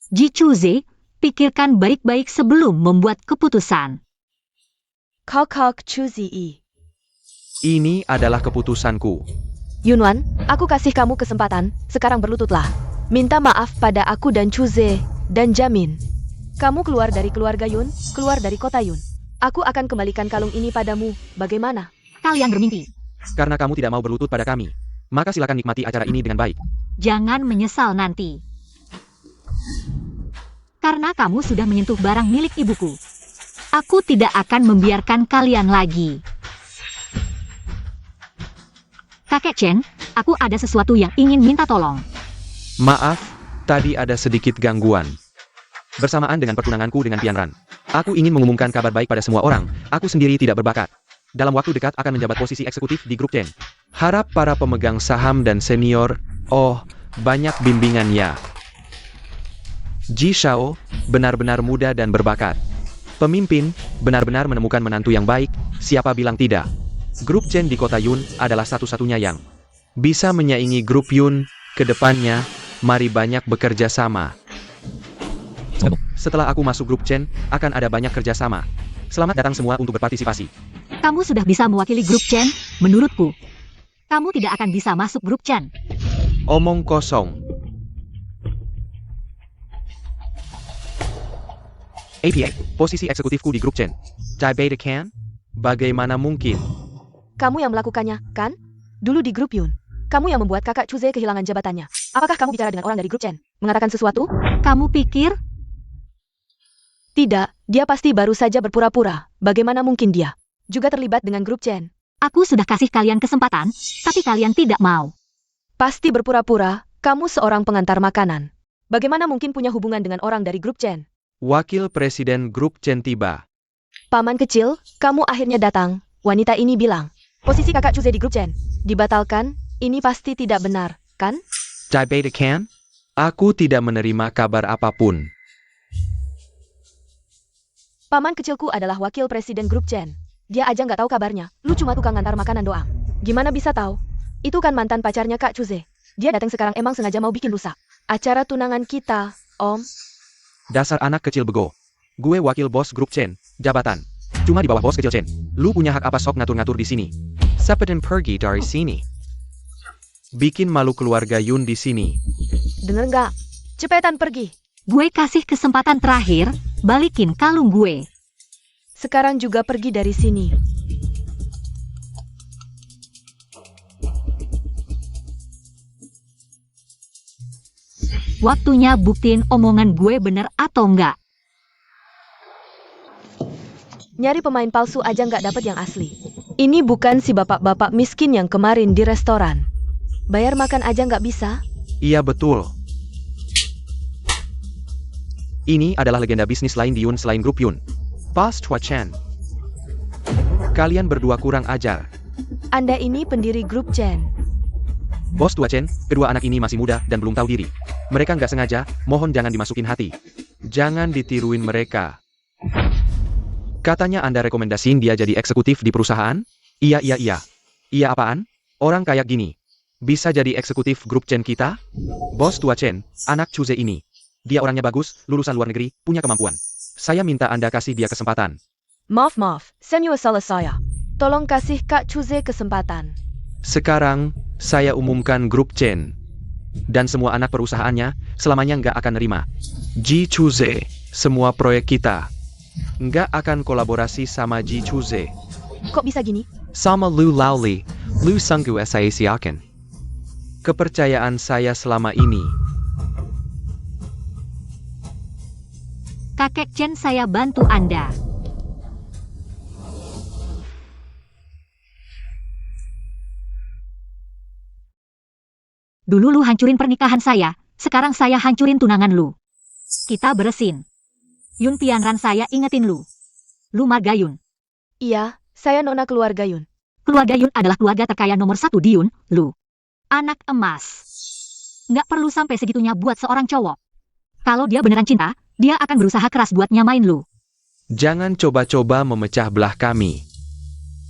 Ji Chuze, pikirkan baik-baik sebelum membuat keputusan. Kakak Chuze. Ini adalah keputusanku. Yunwan, aku kasih kamu kesempatan, sekarang berlututlah. Minta maaf pada aku dan Chuze, dan jamin. Kamu keluar dari keluarga Yun, keluar dari kota Yun. Aku akan kembalikan kalung ini padamu, bagaimana? Kalian bermimpi. Karena kamu tidak mau berlutut pada kami, maka silakan nikmati acara ini dengan baik. Jangan menyesal nanti. Karena kamu sudah menyentuh barang milik ibuku. Aku tidak akan membiarkan kalian lagi. Kakek Chen, aku ada sesuatu yang ingin minta tolong. Maaf, tadi ada sedikit gangguan. Bersamaan dengan pertunanganku dengan Tianran, aku ingin mengumumkan kabar baik pada semua orang. Aku sendiri tidak berbakat. Dalam waktu dekat akan menjabat posisi eksekutif di grup Chen. Harap para pemegang saham dan senior, banyak bimbingan ya. Ji Shao, benar-benar muda dan berbakat. Pemimpin, benar-benar menemukan menantu yang baik, siapa bilang tidak. Grup Chen di kota Yun adalah satu-satunya yang bisa menyaingi grup Yun ke depannya. Mari banyak bekerja sama. Setelah aku masuk grup Chen, akan ada banyak kerjasama. Selamat datang semua untuk berpartisipasi. Kamu sudah bisa mewakili grup Chen, menurutku. Kamu tidak akan bisa masuk grup Chen. Omong kosong. APA, posisi eksekutifku di grup Chen. Dai Beta Can? Bagaimana mungkin? Kamu yang melakukannya, kan? Dulu di grup Yun. Kamu yang membuat kakak Chuze kehilangan jabatannya. Apakah kamu bicara dengan orang dari grup Chen? Mengatakan sesuatu? Kamu pikir? Tidak, dia pasti baru saja berpura-pura. Bagaimana mungkin dia juga terlibat dengan grup Chen? Aku sudah kasih kalian kesempatan, tapi kalian tidak mau. Pasti berpura-pura, kamu seorang pengantar makanan. Bagaimana mungkin punya hubungan dengan orang dari grup Chen? Wakil Presiden grup Chen tiba. Paman kecil, kamu akhirnya datang. Wanita ini bilang, posisi kakak Chuze di grup Chen dibatalkan. Ini pasti tidak benar, kan? Dai Beta Can? Aku tidak menerima kabar apapun. Paman kecilku adalah wakil presiden grup Chen. Dia aja nggak tahu kabarnya. Lu cuma tukang ngantar makanan doang. Gimana bisa tahu? Itu kan mantan pacarnya Kak Chuze. Dia datang sekarang emang sengaja mau bikin rusak acara tunangan kita, Om. Dasar anak kecil bego. Gue wakil bos grup Chen, jabatan. Cuma di bawah bos kecil Chen. Lu punya hak apa sok ngatur-ngatur di sini? Cepetin pergi dari sini. Bikin malu keluarga Yun di sini. Dengar nggak? Cepetan pergi. Gue kasih kesempatan terakhir, balikin kalung gue. Sekarang juga pergi dari sini. Waktunya buktiin omongan gue bener atau enggak. Nyari pemain palsu aja nggak dapet yang asli. Ini bukan si bapak-bapak miskin yang kemarin di restoran. Bayar makan aja nggak bisa? Iya betul. Ini adalah legenda bisnis lain di Yun selain grup Yun. Bos Tua Chen. Kalian berdua kurang ajar. Anda ini pendiri grup Chen. Bos Tua Chen, kedua anak ini masih muda dan belum tahu diri. Mereka nggak sengaja, mohon jangan dimasukin hati. Jangan ditiruin mereka. Katanya Anda rekomendasiin dia jadi eksekutif di perusahaan? Iya. Iya apaan? Orang kayak gini bisa jadi eksekutif grup Chen kita? Bos Tua Chen, anak Chuze ini. Dia orangnya bagus, lulusan luar negeri, punya kemampuan. Saya minta Anda kasih dia kesempatan. Maaf, Senyor salah saya. Tolong kasih Kak Chuze kesempatan. Sekarang, saya umumkan grup Chen. Dan semua anak perusahaannya, selamanya nggak akan nerima. Ji Chuze, semua proyek kita nggak akan kolaborasi sama Ji Chuze. Kok bisa gini? Sama Lu Laoli, Lu Sunggu saya siakan. Kepercayaan saya selama ini. Kakek Chen, saya bantu Anda. Dulu lu hancurin pernikahan saya, sekarang saya hancurin tunangan lu. Kita beresin. Yun Tianran, saya ingetin lu. Lu marga Yun. Iya, saya nona keluarga Yun. Keluarga Yun adalah keluarga terkaya nomor 1 di Yun, lu. Anak emas. Nggak perlu sampai segitunya buat seorang cowok. Kalau dia beneran cinta, dia akan berusaha keras buat nyamain lu. Jangan coba-coba memecah belah kami.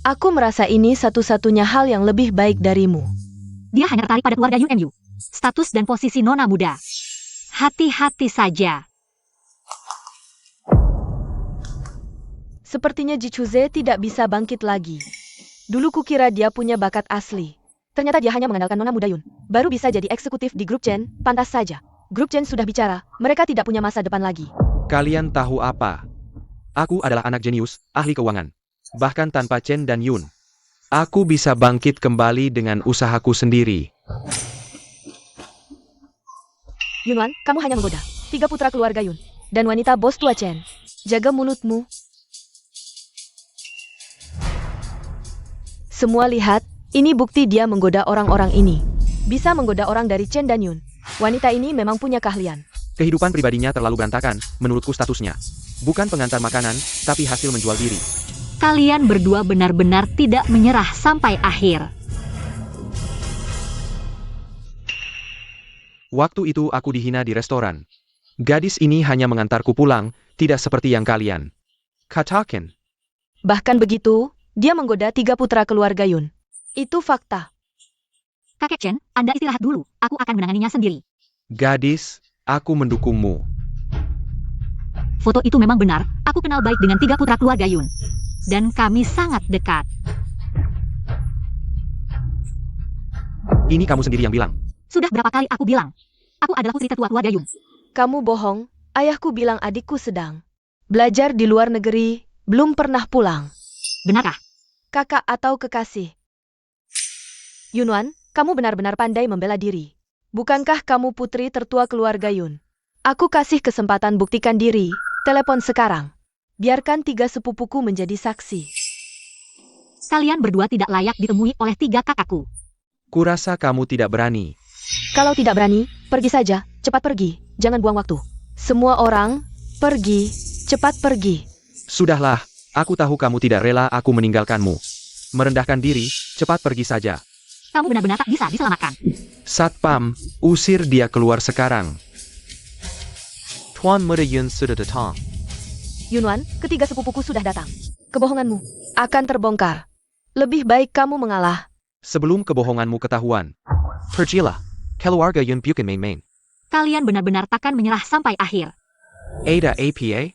Aku merasa ini satu-satunya hal yang lebih baik darimu. Dia hanya tertarik pada keluarga Yun MU. Status dan posisi nona muda. Hati-hati saja. Sepertinya Ji Chuze tidak bisa bangkit lagi. Dulu kukira dia punya bakat asli. Ternyata dia hanya mengandalkan nona muda Yun. Baru bisa jadi eksekutif di grup Chen, pantas saja. Grup Chen sudah bicara, mereka tidak punya masa depan lagi. Kalian tahu apa? Aku adalah anak jenius, ahli keuangan. Bahkan tanpa Chen dan Yun, aku bisa bangkit kembali dengan usahaku sendiri. Yunwan, kamu hanya menggoda 3 putra keluarga Yun dan wanita bos tua Chen. Jaga mulutmu. Semua lihat, ini bukti dia menggoda orang-orang ini. Bisa menggoda orang dari Chen dan Yun. Wanita ini memang punya keahlian. Kehidupan pribadinya terlalu berantakan, menurutku statusnya. Bukan pengantar makanan, tapi hasil menjual diri. Kalian berdua benar-benar tidak menyerah sampai akhir. Waktu itu aku dihina di restoran. Gadis ini hanya mengantarku pulang, tidak seperti yang kalian katakan. Bahkan begitu, dia menggoda 3 putra keluarga Yun. Itu fakta. Kakek Chen, Anda istirahat dulu. Aku akan menanganinya sendiri. Gadis, aku mendukungmu. Foto itu memang benar. Aku kenal baik dengan 3 putra keluarga Yun. Dan kami sangat dekat. Ini kamu sendiri yang bilang. Sudah berapa kali aku bilang? Aku adalah putri tertua keluarga Yun. Kamu bohong, ayahku bilang adikku sedang belajar di luar negeri, belum pernah pulang. Benarkah? Kakak atau kekasih? Yunwan, kamu benar-benar pandai membela diri. Bukankah kamu putri tertua keluarga Yun? Aku kasih kesempatan buktikan diri, telepon sekarang. Biarkan 3 sepupuku menjadi saksi. Kalian berdua tidak layak ditemui oleh 3 kakakku. Kurasa kamu tidak berani. Kalau tidak berani, pergi saja, cepat pergi, jangan buang waktu. Semua orang, pergi, cepat pergi. Sudahlah, aku tahu kamu tidak rela aku meninggalkanmu. Merendahkan diri, cepat pergi saja. Kamu benar-benar tak bisa diselamatkan. Satpam, usir dia keluar sekarang. Tuan Muda Yun sudah datang. Yunwan, ketiga sepupuku sudah datang. Kebohonganmu akan terbongkar. Lebih baik kamu mengalah. Sebelum kebohonganmu ketahuan. Pergilah, keluarga Yun bukan main-main. Kalian benar-benar takkan menyerah sampai akhir. Ada APA?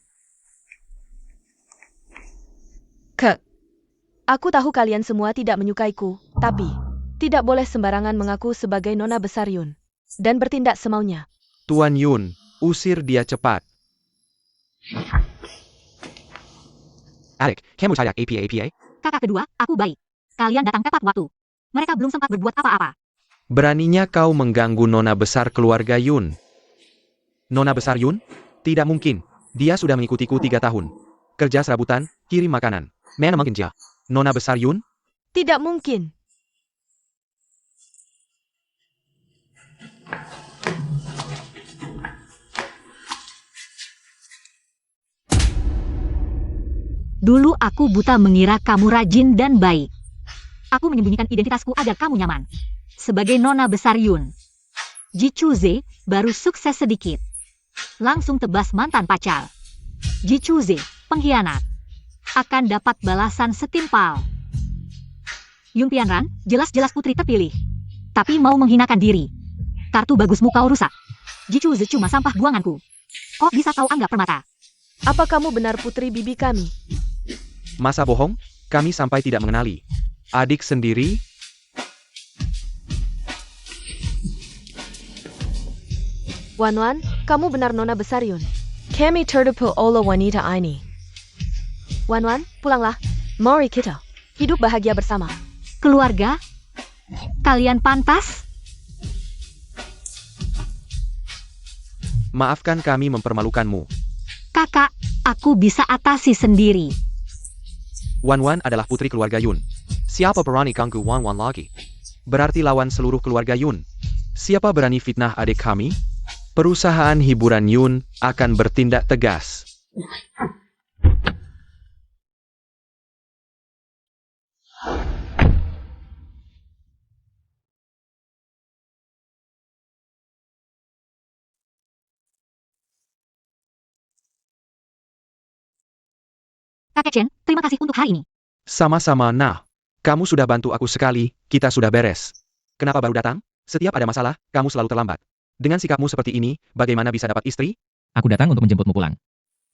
Aku tahu kalian semua tidak menyukaiku, tapi tidak boleh sembarangan mengaku sebagai nona besar Yun. Dan bertindak semaunya. Tuan Yun, usir dia cepat. Adik, kamu cayak APA? Kakak kedua, aku baik. Kalian datang tepat waktu. Mereka belum sempat berbuat apa-apa. Beraninya kau mengganggu nona besar keluarga Yun. Nona besar Yun? Tidak mungkin. Dia sudah mengikutiku 3 tahun. Kerja serabutan, kirim makanan. Mana mungkin dia? Nona besar Yun? Tidak mungkin. Dulu aku buta mengira kamu rajin dan baik. Aku menyembunyikan identitasku agar kamu nyaman. Sebagai nona besar Yun. Ji Chuze baru sukses sedikit. Langsung tebas mantan pacar. Ji Chuze, pengkhianat. Akan dapat balasan setimpal. Yun Tianran, jelas-jelas putri terpilih. Tapi mau menghinakan diri. Kartu bagusmu kau rusak. Ji Chuze cuma sampah buanganku. Kok bisa kau anggap permata? Apa kamu benar putri bibi kami? Masa bohong? Kami sampai tidak mengenali. Adik sendiri? Wanwan, kamu benar nona besar Yun. Kami terdepu oleh wanita ini. Wanwan, pulanglah. Mari kita hidup bahagia bersama. Keluarga? Kalian pantas? Maafkan kami mempermalukanmu. Kakak, aku bisa atasi sendiri. Wan Wan adalah putri keluarga Yun. Siapa berani ganggu Wan Wan lagi? Berarti lawan seluruh keluarga Yun. Siapa berani fitnah adik kami? Perusahaan hiburan Yun akan bertindak tegas. Kakek Chen, terima kasih untuk hari ini. Sama-sama, nah. Kamu sudah bantu aku sekali, kita sudah beres. Kenapa baru datang? Setiap ada masalah, kamu selalu terlambat. Dengan sikapmu seperti ini, bagaimana bisa dapat istri? Aku datang untuk menjemputmu pulang.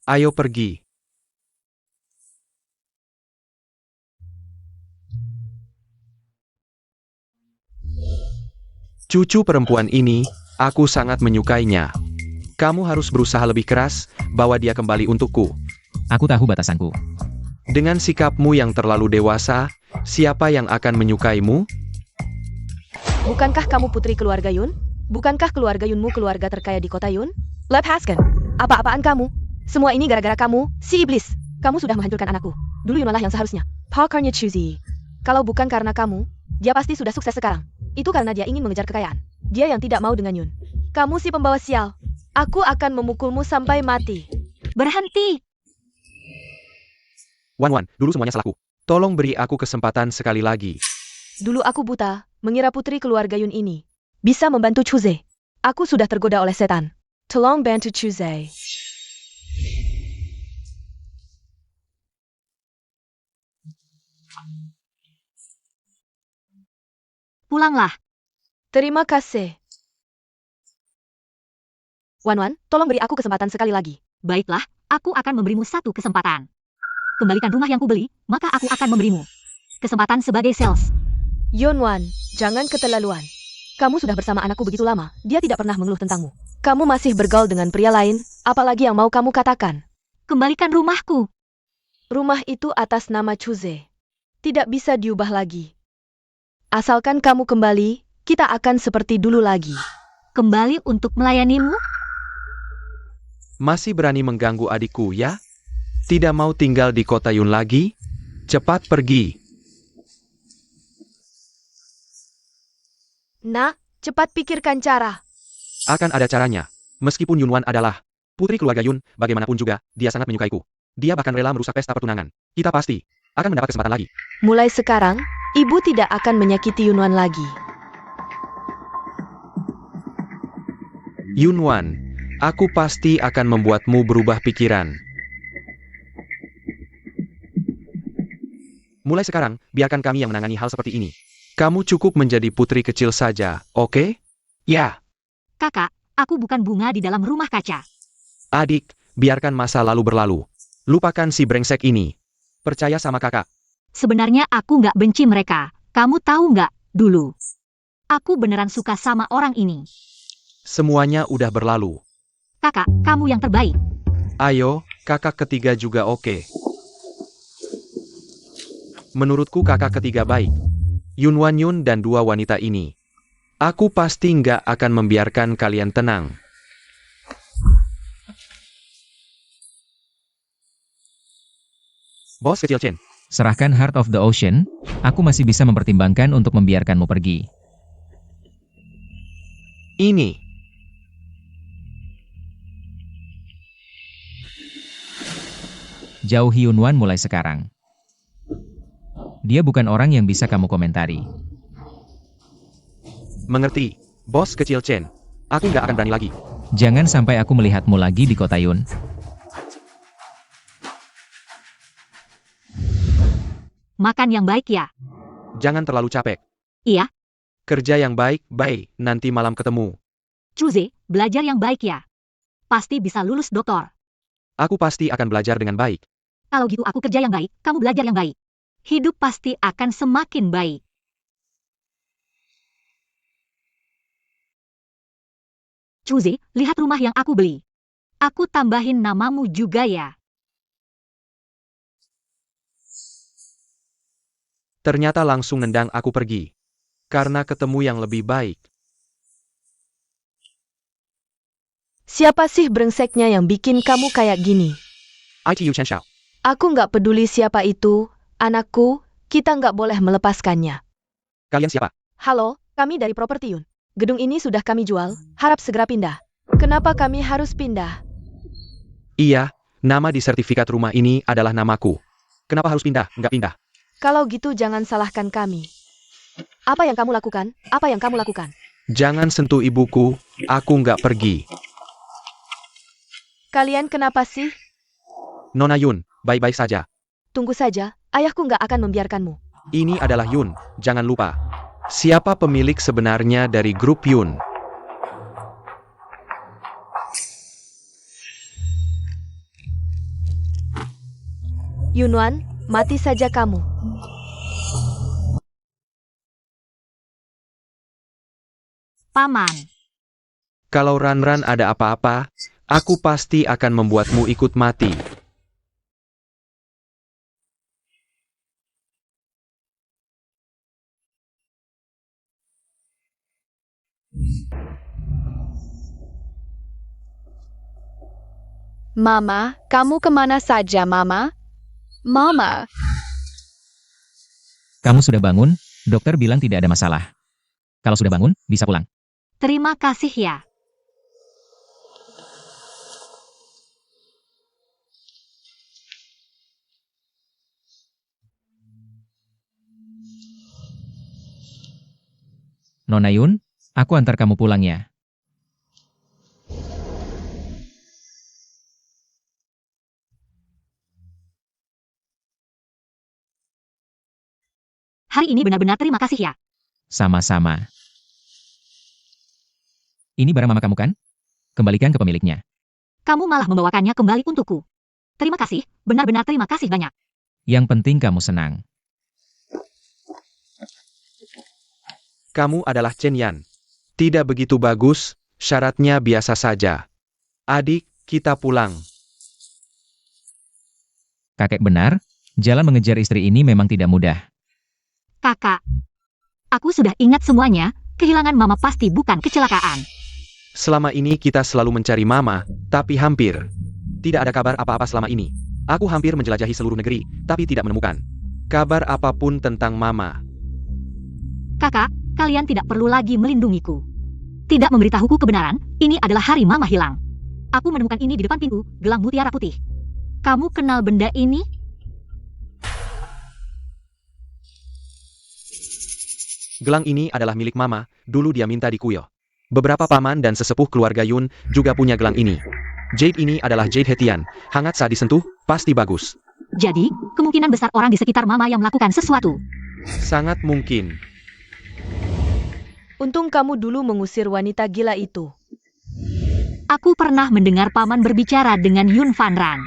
Ayo pergi. Cucu perempuan ini, aku sangat menyukainya. Kamu harus berusaha lebih keras, bawa dia kembali untukku. Aku tahu batasanku. Dengan sikapmu yang terlalu dewasa, siapa yang akan menyukaimu? Bukankah kamu putri keluarga Yun? Bukankah keluarga Yunmu keluarga terkaya di kota Yun? Lepaskan. Apa-apaan kamu? Semua ini gara-gara kamu, si iblis. Kamu sudah menghancurkan anakku. Dulu Yunlah yang seharusnya. Pakarnya Chuzi. Kalau bukan karena kamu, dia pasti sudah sukses sekarang. Itu karena dia ingin mengejar kekayaan. Dia yang tidak mau dengan Yun. Kamu si pembawa sial. Aku akan memukulmu sampai mati. Berhenti! Wan, dulu semuanya salahku. Tolong beri aku kesempatan sekali lagi. Dulu aku buta, mengira putri keluarga Yun ini bisa membantu Chuze. Aku sudah tergoda oleh setan. Tolong bantu Chuze. Pulanglah. Terima kasih. Wan, tolong beri aku kesempatan sekali lagi. Baiklah, aku akan memberimu satu kesempatan. Kembalikan rumah yang kubeli, maka aku akan memberimu kesempatan sebagai sales. Yunwan, jangan keterlaluan. Kamu sudah bersama anakku begitu lama, dia tidak pernah mengeluh tentangmu. Kamu masih bergaul dengan pria lain, apalagi yang mau kamu katakan? Kembalikan rumahku. Rumah itu atas nama Chuze. Tidak bisa diubah lagi. Asalkan kamu kembali, kita akan seperti dulu lagi. Kembali untuk melayanimu? Masih berani mengganggu adikku ya? Tidak mau tinggal di kota Yun lagi? Cepat pergi. Nak, cepat pikirkan cara. Akan ada caranya. Meskipun Yunwan adalah putri keluarga Yun, bagaimanapun juga, dia sangat menyukaiku. Dia bahkan rela merusak pesta pertunangan. Kita pasti akan mendapat kesempatan lagi. Mulai sekarang, ibu tidak akan menyakiti Yunwan lagi. Yunwan, aku pasti akan membuatmu berubah pikiran. Mulai sekarang, biarkan kami yang menangani hal seperti ini. Kamu cukup menjadi putri kecil saja, oke? Ya. Kakak, aku bukan bunga di dalam rumah kaca. Adik, biarkan masa lalu berlalu. Lupakan si brengsek ini. Percaya sama kakak. Sebenarnya aku nggak benci mereka. Kamu tahu nggak, dulu. Aku beneran suka sama orang ini. Semuanya udah berlalu. Kakak, kamu yang terbaik. Ayo, kakak ketiga juga oke. Menurutku kakak ketiga baik. Yunwan Yun dan dua wanita ini. Aku pasti nggak akan membiarkan kalian tenang. Bos kecil Chen. Serahkan Heart of the Ocean, aku masih bisa mempertimbangkan untuk membiarkanmu pergi. Ini. Jauhi Yunwan mulai sekarang. Dia bukan orang yang bisa kamu komentari. Mengerti, bos kecil Chen. Aku nggak akan berani lagi. Jangan sampai aku melihatmu lagi di kota Yun. Makan yang baik ya. Jangan terlalu capek. Iya. Kerja yang baik, nanti malam ketemu. Chuze, belajar yang baik ya. Pasti bisa lulus doktor. Aku pasti akan belajar dengan baik. Kalau gitu aku kerja yang baik, kamu belajar yang baik. Hidup pasti akan semakin baik. Chuze, lihat rumah yang aku beli. Aku tambahin namamu juga ya. Ternyata langsung nendang aku pergi. Karena ketemu yang lebih baik. Siapa sih brengseknya yang bikin kamu kayak gini? ITU Chen Xiao. Aku nggak peduli siapa itu, anakku, kita nggak boleh melepaskannya. Kalian siapa? Halo, kami dari Properti Yun. Gedung ini sudah kami jual, harap segera pindah. Kenapa kami harus pindah? Iya, nama di sertifikat rumah ini adalah namaku. Kenapa harus pindah? Nggak pindah. Kalau gitu jangan salahkan kami. Apa yang kamu lakukan? Apa yang kamu lakukan? Jangan sentuh ibuku, aku nggak pergi. Kalian kenapa sih? Nona Yun, baik-baik saja. Tunggu saja, ayahku nggak akan membiarkanmu. Ini adalah Yun, jangan lupa. Siapa pemilik sebenarnya dari grup Yun? Yunwan, mati saja kamu. Paman. Kalau Ran ada apa-apa, aku pasti akan membuatmu ikut mati. Mama, kamu kemana saja, Mama? Mama. Kamu sudah bangun, dokter bilang tidak ada masalah. Kalau sudah bangun, bisa pulang. Terima kasih ya. Nona Yun, aku antar kamu pulang ya. Hari ini benar-benar terima kasih ya. Sama-sama. Ini barang mama kamu kan? Kembalikan ke pemiliknya. Kamu malah membawakannya kembali untukku. Terima kasih, benar-benar terima kasih banyak. Yang penting kamu senang. Kamu adalah Chen Yan. Tidak begitu bagus, syaratnya biasa saja. Adik, kita pulang. Kakek benar, jalan mengejar istri ini memang tidak mudah. Kakak, aku sudah ingat semuanya, kehilangan mama pasti bukan kecelakaan. Selama ini kita selalu mencari mama, tapi hampir. Tidak ada kabar apa-apa selama ini. Aku hampir menjelajahi seluruh negeri, tapi tidak menemukan kabar apapun tentang mama. Kakak, kalian tidak perlu lagi melindungiku. Tidak memberitahuku kebenaran, ini adalah hari mama hilang. Aku menemukan ini di depan pintu, gelang mutiara putih. Kamu kenal benda ini? Gelang ini adalah milik mama, dulu dia minta di Kuyo. Beberapa paman dan sesepuh keluarga Yun juga punya gelang ini. Jade ini adalah Jade Hetian, hangat saat disentuh, pasti bagus. Jadi, kemungkinan besar orang di sekitar mama yang melakukan sesuatu. Sangat mungkin. Untung kamu dulu mengusir wanita gila itu. Aku pernah mendengar paman berbicara dengan Yun Fanran.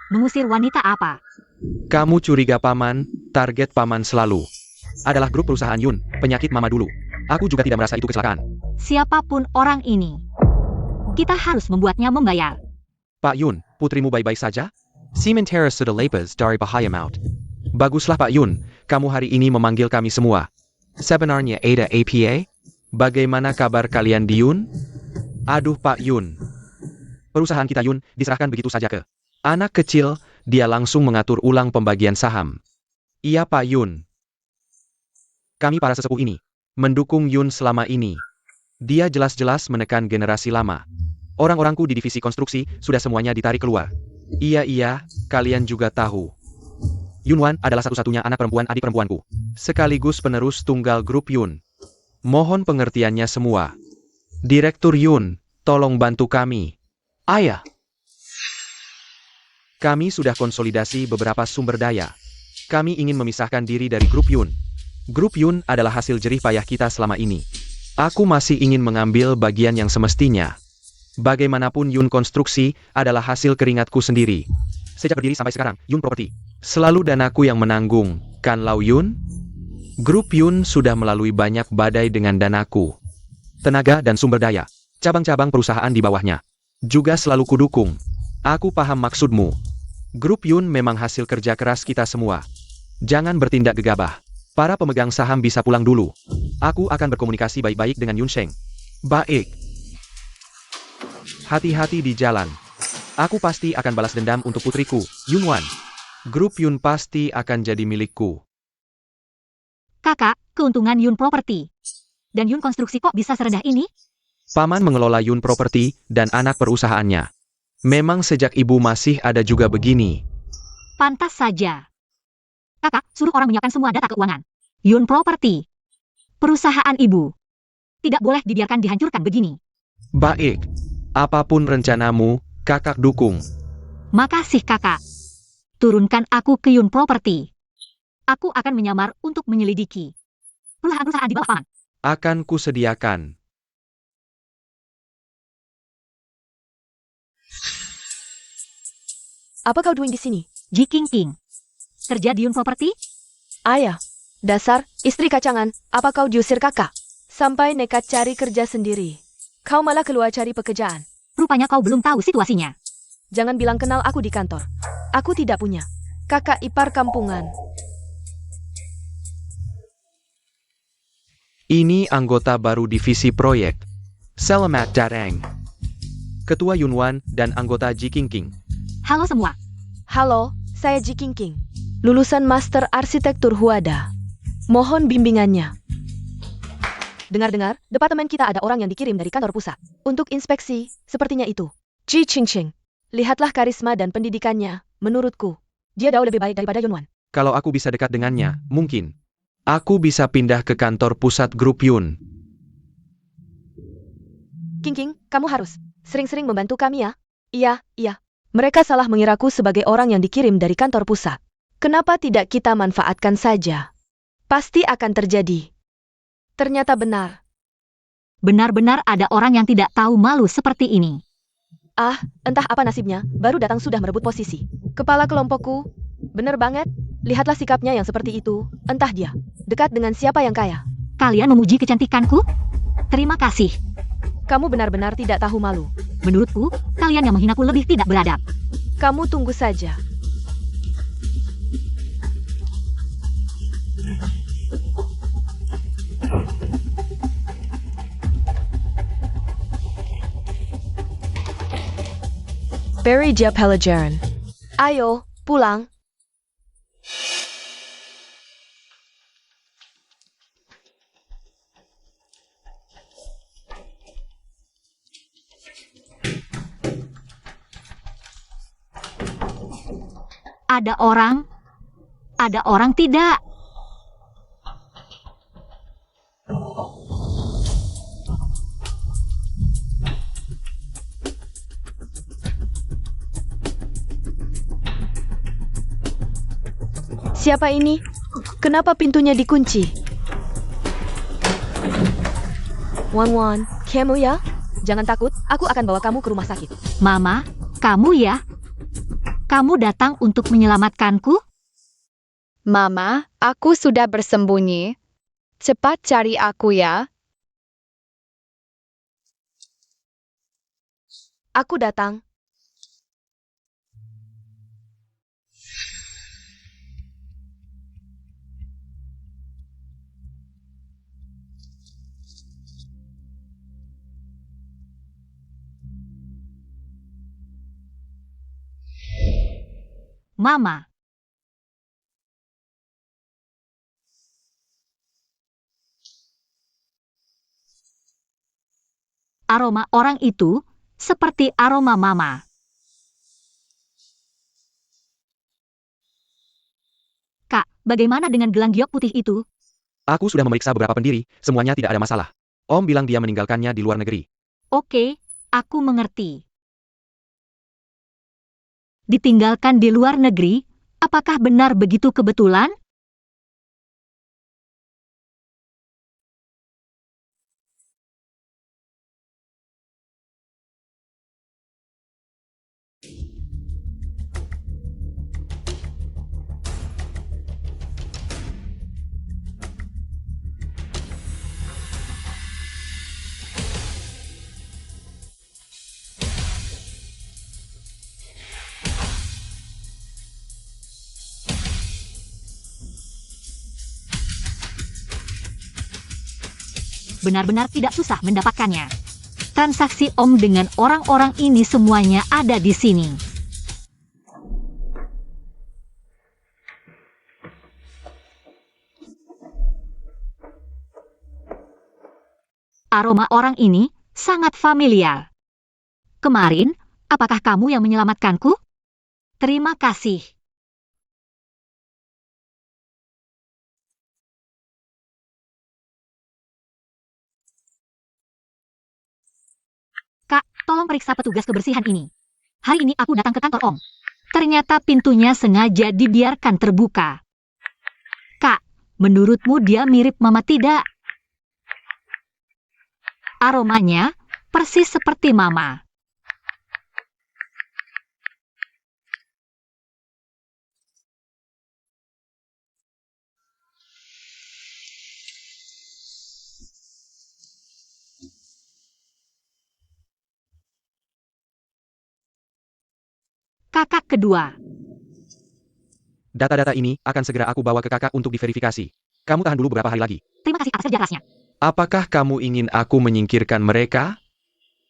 Mengusir wanita apa? Kamu curiga paman, target paman selalu adalah grup perusahaan Yun, penyakit mama dulu. Aku juga tidak merasa itu kecelakaan. Siapapun orang ini, kita harus membuatnya membayar. Pak Yun, putrimu baik-baik saja? Sementara sudah lepas dari bahaya maut. Baguslah Pak Yun, kamu hari ini memanggil kami semua. Sebenarnya ada APA? Bagaimana kabar kalian di Yun? Aduh Pak Yun. Perusahaan kita Yun diserahkan begitu saja ke anak kecil, dia langsung mengatur ulang pembagian saham. Iya Pak Yun. Kami para sesepuh ini mendukung Yun selama ini. Dia jelas-jelas menekan generasi lama. Orang-orangku di divisi konstruksi sudah semuanya ditarik keluar. Iya, kalian juga tahu. Yunwan adalah satu-satunya anak perempuan adik perempuanku. Sekaligus penerus tunggal grup Yun. Mohon pengertiannya semua. Direktur Yun, tolong bantu kami. Ayah. Kami sudah konsolidasi beberapa sumber daya. Kami ingin memisahkan diri dari grup Yun. Grup Yun adalah hasil jerih payah kita selama ini. Aku masih ingin mengambil bagian yang semestinya. Bagaimanapun Yun Konstruksi adalah hasil keringatku sendiri. Sejak berdiri sampai sekarang, Yun Property selalu danaku yang menanggung, kan Lau Yun? Grup Yun sudah melalui banyak badai dengan danaku. Tenaga dan sumber daya, cabang-cabang perusahaan di bawahnya. Juga selalu kudukung. Aku paham maksudmu. Grup Yun memang hasil kerja keras kita semua. Jangan bertindak gegabah. Para pemegang saham bisa pulang dulu. Aku akan berkomunikasi baik-baik dengan Yun Sheng. Baik. Hati-hati di jalan. Aku pasti akan balas dendam untuk putriku, Yun Wan. Grup Yun pasti akan jadi milikku. Kakak, keuntungan Yun Property dan Yun Konstruksi kok bisa serendah ini? Paman mengelola Yun Property dan anak perusahaannya. Memang sejak ibu masih ada juga begini. Pantas saja. Kakak, suruh orang menyiapkan semua data keuangan. Yun Property, perusahaan ibu, tidak boleh dibiarkan dihancurkan begini. Baik. Apapun rencanamu, kakak dukung. Makasih kakak. Turunkan aku ke Yun Property. Aku akan menyamar untuk menyelidiki perusahaan-perusahaan di bawah paman. Akan kusediakan. Apa kau doing di sini? Ji King King. Kerja di Yun Property? Ayah, dasar, istri kacangan, apa kau diusir kakak? Sampai nekat cari kerja sendiri. Kau malah keluar cari pekerjaan. Rupanya kau belum tahu situasinya. Jangan bilang kenal aku di kantor. Aku tidak punya kakak ipar kampungan. Ini anggota baru divisi proyek. Selamat datang. Ketua Yunwan dan anggota Ji King King. Halo semua. Halo, saya Ji King King. Lulusan Master Arsitektur Huada. Mohon bimbingannya. Dengar-dengar, departemen kita ada orang yang dikirim dari kantor pusat. Untuk inspeksi, sepertinya itu. Ji Qingqing. Lihatlah karisma dan pendidikannya. Menurutku, dia jauh lebih baik daripada Yunwan. Kalau aku bisa dekat dengannya, mungkin. Aku bisa pindah ke kantor pusat grup Yun. King, kamu harus sering-sering membantu kami ya. Iya. Mereka salah mengiraku sebagai orang yang dikirim dari kantor pusat. Kenapa tidak kita manfaatkan saja? Pasti akan terjadi. Ternyata benar. Benar-benar ada orang yang tidak tahu malu seperti ini. Entah apa nasibnya, baru datang sudah merebut posisi. Kepala kelompokku, benar banget. Lihatlah sikapnya yang seperti itu. Entah dia dekat dengan siapa yang kaya. Kalian memuji kecantikanku? Terima kasih. Kamu benar-benar tidak tahu malu. Menurutku, kalian yang menghinaku lebih tidak beradab. Kamu tunggu saja. Barry Jia Pelajaran. Ayo, pulang. Ada orang tidak. Siapa ini? Kenapa pintunya dikunci? Wan, kamu ya? Jangan takut, aku akan bawa kamu ke rumah sakit. Mama, kamu ya? Kamu datang untuk menyelamatkanku? Mama, aku sudah bersembunyi. Cepat cari aku ya. Aku datang. Mama. Aroma orang itu seperti aroma Mama. Kak, bagaimana dengan gelang giok putih itu? Aku sudah memeriksa beberapa pendiri, semuanya tidak ada masalah. Om bilang dia meninggalkannya di luar negeri. Oke, aku mengerti. Ditinggalkan di luar negeri, apakah benar begitu kebetulan? Benar-benar tidak susah mendapatkannya. Transaksi Om dengan orang-orang ini semuanya ada di sini. Aroma orang ini sangat familiar. Kemarin, apakah kamu yang menyelamatkanku? Terima kasih. Kak, tolong periksa petugas kebersihan ini. Hari ini aku datang ke kantor Om. Ternyata pintunya sengaja dibiarkan terbuka. Kak, menurutmu dia mirip Mama tidak? Aromanya persis seperti Mama. Kakak kedua. Data-data ini akan segera aku bawa ke kakak untuk diverifikasi. Kamu tahan dulu beberapa hari lagi. Terima kasih atas kerja kerasnya. Apakah kamu ingin aku menyingkirkan mereka?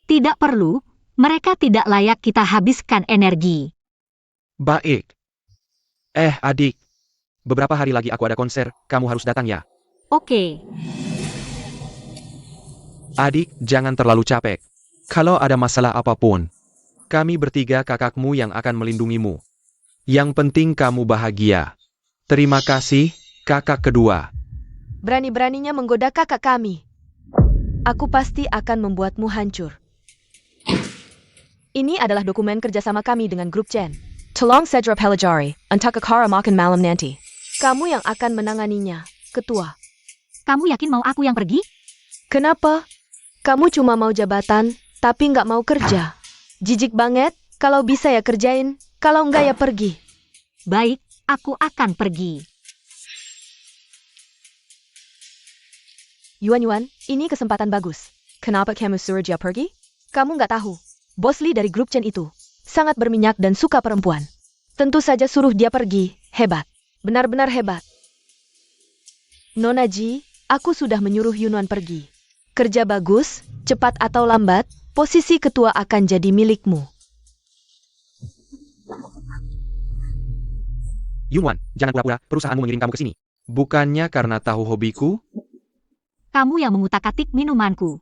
Tidak perlu, mereka tidak layak kita habiskan energi. Baik. Adik. Beberapa hari lagi aku ada konser, kamu harus datang ya. Oke. Adik, jangan terlalu capek. Kalau ada masalah apapun, kami bertiga kakakmu yang akan melindungimu. Yang penting kamu bahagia. Terima kasih, kakak kedua. Berani-beraninya menggoda kakak kami. Aku pasti akan membuatmu hancur. Ini adalah dokumen kerjasama kami dengan grup Chen. Tolong Cedra Pelajari, untuk Akara makan malam nanti. Kamu yang akan menanganinya, ketua. Kamu yakin mau aku yang pergi? Kenapa? Kamu cuma mau jabatan, tapi nggak mau kerja. Jijik banget, kalau bisa ya kerjain, kalau nggak ya pergi. Baik, aku akan pergi. Yuan, ini kesempatan bagus. Kenapa kamu suruh dia pergi? Kamu nggak tahu. Bos Lee dari grup Chen itu sangat berminyak dan suka perempuan. Tentu saja suruh dia pergi. Hebat. Benar-benar hebat. Nona Ji, aku sudah menyuruh Yuan pergi. Kerja bagus, cepat atau lambat, posisi ketua akan jadi milikmu. Yunwan, jangan pura-pura perusahaanmu mengirim kamu ke sini. Bukannya karena tahu hobiku? Kamu yang mengutak-atik minumanku.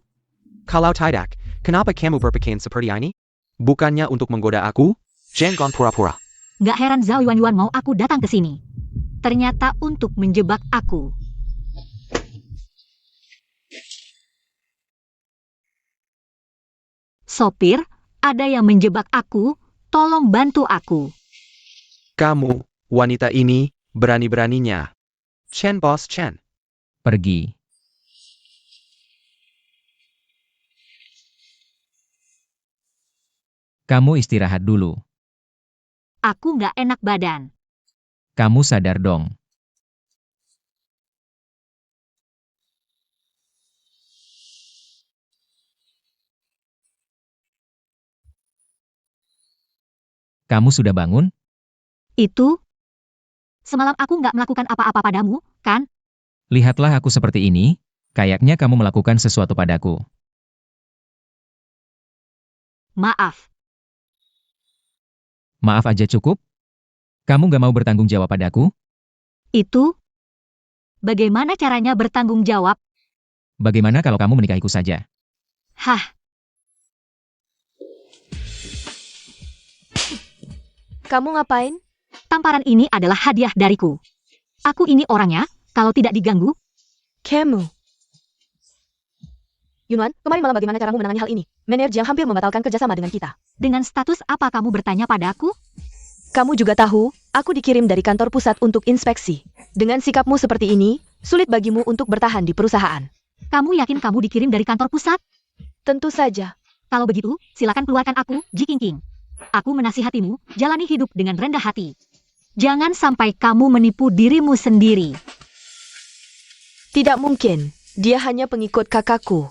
Kalau tidak, kenapa kamu berpakaian seperti ini? Bukannya untuk menggoda aku? Jangan pura-pura. Gak heran Zhao Yuan mau aku datang ke sini. Ternyata untuk menjebak aku. Sopir, ada yang menjebak aku, tolong bantu aku. Kamu, wanita ini, berani-beraninya. Chen Boss Chen. Pergi. Kamu istirahat dulu. Aku gak enak badan. Kamu sadar dong. Kamu sudah bangun? Itu? Semalam aku gak melakukan apa-apa padamu, kan? Lihatlah aku seperti ini, kayaknya kamu melakukan sesuatu padaku. Maaf. Maaf aja cukup? Kamu gak mau bertanggung jawab padaku? Itu? Bagaimana caranya bertanggung jawab? Bagaimana kalau kamu menikahiku saja? Hah, Kamu ngapain? tamparan ini adalah hadiah dariku. Aku ini orangnya, kalau tidak diganggu, Kamu. Yuan, kemarin malam bagaimana caramu menangani hal ini? Manajer Jiang hampir membatalkan kerjasama dengan kita. dengan status apa kamu bertanya padaku? Kamu juga tahu, aku dikirim dari kantor pusat untuk inspeksi. Dengan sikapmu seperti ini, sulit bagimu untuk bertahan di perusahaan. Kamu yakin kamu dikirim dari kantor pusat? Tentu saja. Kalau begitu, silakan keluarkan aku, Ji Qingqing. Aku menasihatimu, jalani hidup dengan rendah hati. Jangan sampai kamu menipu dirimu sendiri. Tidak mungkin, dia hanya pengikut kakakku.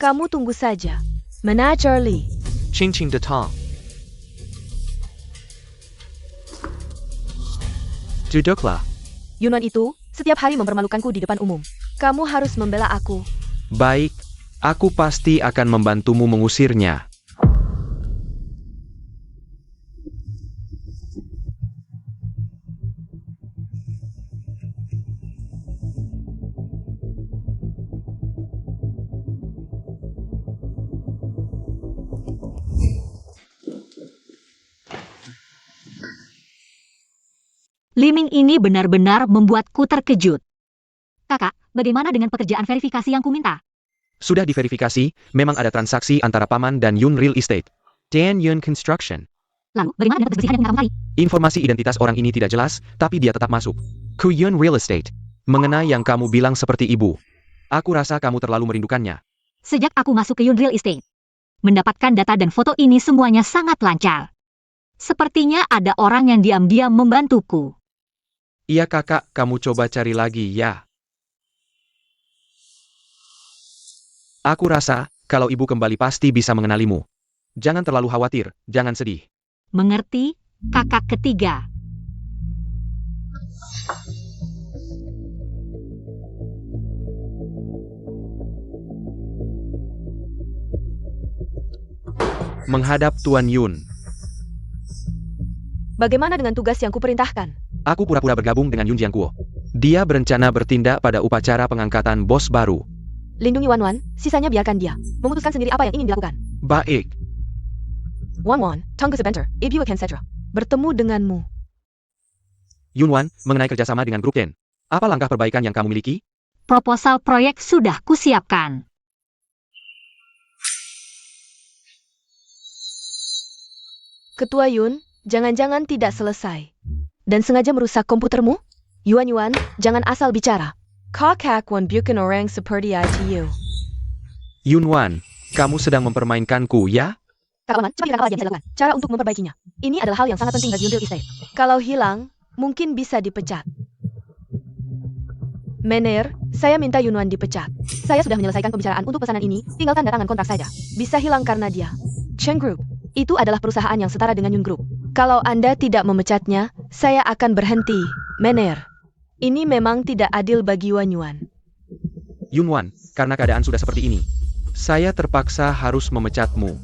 Kamu tunggu saja. Manajer Lee. Ching Datang. Duduklah. Yuan itu, setiap hari mempermalukanku di depan umum. Kamu harus membela aku. Baik, aku pasti akan membantumu mengusirnya. Liming ini benar-benar membuatku terkejut. Kakak, bagaimana dengan pekerjaan verifikasi yang kuminta? Sudah diverifikasi, memang ada transaksi antara Paman dan Yun Real Estate. Dan Yun Construction. Lalu, bagaimana dengan kebersihan yang kamu cari? Informasi identitas orang ini tidak jelas, tapi dia tetap masuk. Ku Yun Real Estate. Mengenai yang kamu bilang seperti ibu. Aku rasa kamu terlalu merindukannya. Sejak aku masuk ke Yun Real Estate, mendapatkan data dan foto ini semuanya sangat lancar. Sepertinya ada orang yang diam-diam membantuku. Iya kakak, kamu coba cari lagi ya. Aku rasa, kalau ibu kembali pasti bisa mengenalimu. Jangan terlalu khawatir, jangan sedih. Mengerti, kakak ketiga. Menghadap Tuan Yun. Bagaimana dengan tugas yang kuperintahkan? Aku pura-pura bergabung dengan Yun Jiangkuo. Dia berencana bertindak pada upacara pengangkatan bos baru. Lindungi Wan Wan, sisanya biarkan dia memutuskan sendiri apa yang ingin dilakukan. Baik. Wan Wan, tunggu sebentar, ibu akan segera bertemu denganmu. Yun Wan, mengenai kerjasama dengan grup Ken. Apa langkah perbaikan yang kamu miliki? Proposal proyek sudah kusiapkan. Ketua Yun, jangan-jangan tidak selesai. Dan sengaja merusak komputermu? Yuan, jangan asal bicara. Kakak wan bukan orang seperti itu. Yun Wan, kamu sedang mempermainkanku, ya? Kak Waman, cepat bilang apa lagi yang bisa dilakukan. Cara untuk memperbaikinya. Ini adalah hal yang sangat penting bagi Yun Real Estate. Kalau hilang, mungkin bisa dipecat. Mener, saya minta Yunwan dipecat. Saya sudah menyelesaikan pembicaraan untuk pesanan ini, tinggal tanda tangan kontrak saja. Bisa hilang karena dia. Chen Group, itu adalah perusahaan yang setara dengan Yun Group. Kalau Anda tidak memecatnya, saya akan berhenti. Mener, ini memang tidak adil bagi Yuan. Yun Wan, karena keadaan sudah seperti ini, saya terpaksa harus memecatmu.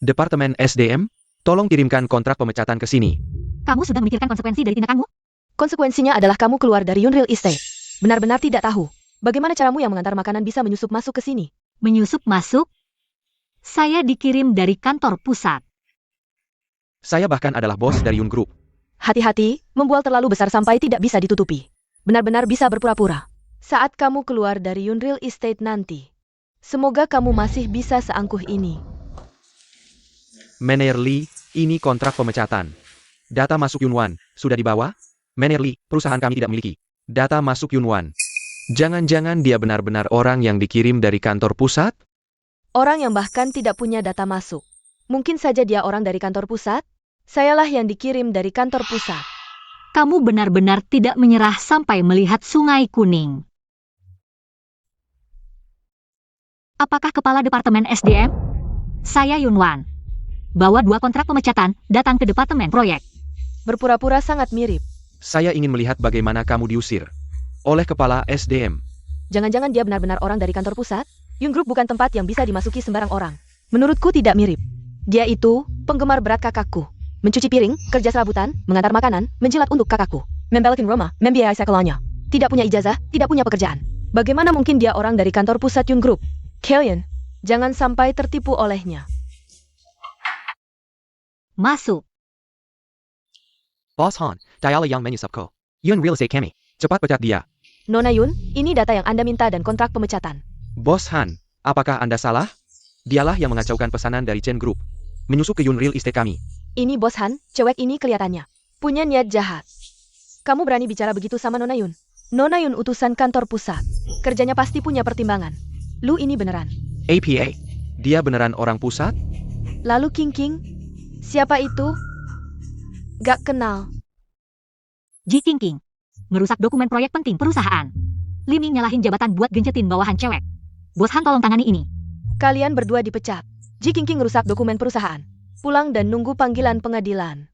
Departemen SDM, tolong kirimkan kontrak pemecatan ke sini. Kamu sudah memikirkan konsekuensi dari tindakanmu? Konsekuensinya adalah kamu keluar dari Yun Real Estate. Benar-benar tidak tahu. Bagaimana caramu yang mengantar makanan bisa menyusup masuk ke sini? Menyusup masuk? Saya dikirim dari kantor pusat. Saya bahkan adalah bos dari Yun Group. Hati-hati, membual terlalu besar sampai tidak bisa ditutupi. Benar-benar bisa berpura-pura. Saat kamu keluar dari Yun Real Estate nanti, semoga kamu masih bisa seangkuh ini. Mener Lee, ini kontrak pemecatan. Data masuk Yun Wan, sudah dibawa? Mener Lee, perusahaan kami tidak memiliki data masuk Yun Wan. Jangan-jangan dia benar-benar orang yang dikirim dari kantor pusat? Orang yang bahkan tidak punya data masuk. Mungkin saja dia orang dari kantor pusat? Sayalah yang dikirim dari kantor pusat. Kamu benar-benar tidak menyerah sampai melihat Sungai Kuning. Apakah kepala Departemen SDM? Saya Yunwan. Bawa 2 kontrak pemecatan, datang ke Departemen Proyek. Berpura-pura sangat mirip. Saya ingin melihat bagaimana kamu diusir oleh kepala SDM. Jangan-jangan dia benar-benar orang dari kantor pusat? Yun Group bukan tempat yang bisa dimasuki sembarang orang. Menurutku tidak mirip. Dia itu penggemar berat kakakku. Mencuci piring, kerja serabutan, mengantar makanan, menjilat untuk kakakku. Membalikin rumah, membiayai sekolahnya. Tidak punya ijazah, tidak punya pekerjaan. Bagaimana mungkin dia orang dari kantor pusat Yun Group? Kalian, jangan sampai tertipu olehnya. Masuk. Boss Han, dial yang menyusup ko. Yun Real Estate kami. Cepat pecat dia. Nona Yun, ini data yang Anda minta dan kontrak pemecatan. Bos Han, apakah Anda salah? Dialah yang mengacaukan pesanan dari Chen Group. Menyusup ke Yun Real Estate kami. Ini Bos Han, cewek ini kelihatannya punya niat jahat. Kamu berani bicara begitu sama Nona Yun? Nona Yun utusan kantor pusat. Kerjanya pasti punya pertimbangan. Lu ini beneran. APA, dia beneran orang pusat? Lalu King, siapa itu? Gak kenal. Ji King. Merusak dokumen proyek penting perusahaan. Liming nyalahin jabatan buat gencetin bawahan cewek. Bos Han tolong tangani ini. Kalian berdua dipecat. Ji King rusak dokumen perusahaan. Pulang dan nunggu panggilan pengadilan.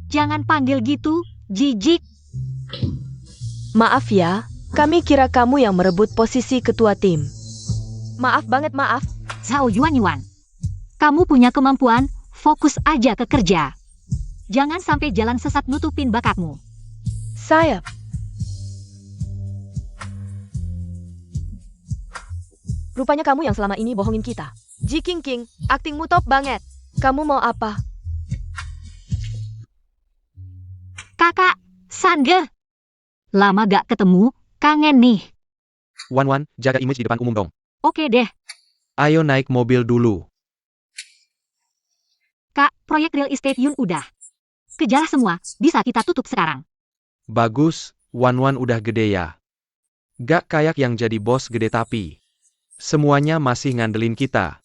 Jangan panggil gitu, jijik. Maaf ya, kami kira kamu yang merebut posisi ketua tim. Maaf banget, maaf. Zhao Yuan. Kamu punya kemampuan, fokus aja ke kerja. Jangan sampai jalan sesat nutupin bakatmu. Sayap. Rupanya kamu yang selama ini bohongin kita. Ji King, aktingmu top banget. Kamu mau apa? Kakak, Sange. Lama gak ketemu, kangen nih. Wan, jaga image di depan umum dong. Oke deh. Ayo naik mobil dulu. Kak, proyek real estate Yun udah. Kejar semua, bisa kita tutup sekarang. Bagus, Wan udah gede ya. Gak kayak yang jadi bos gede tapi semuanya masih ngandelin kita.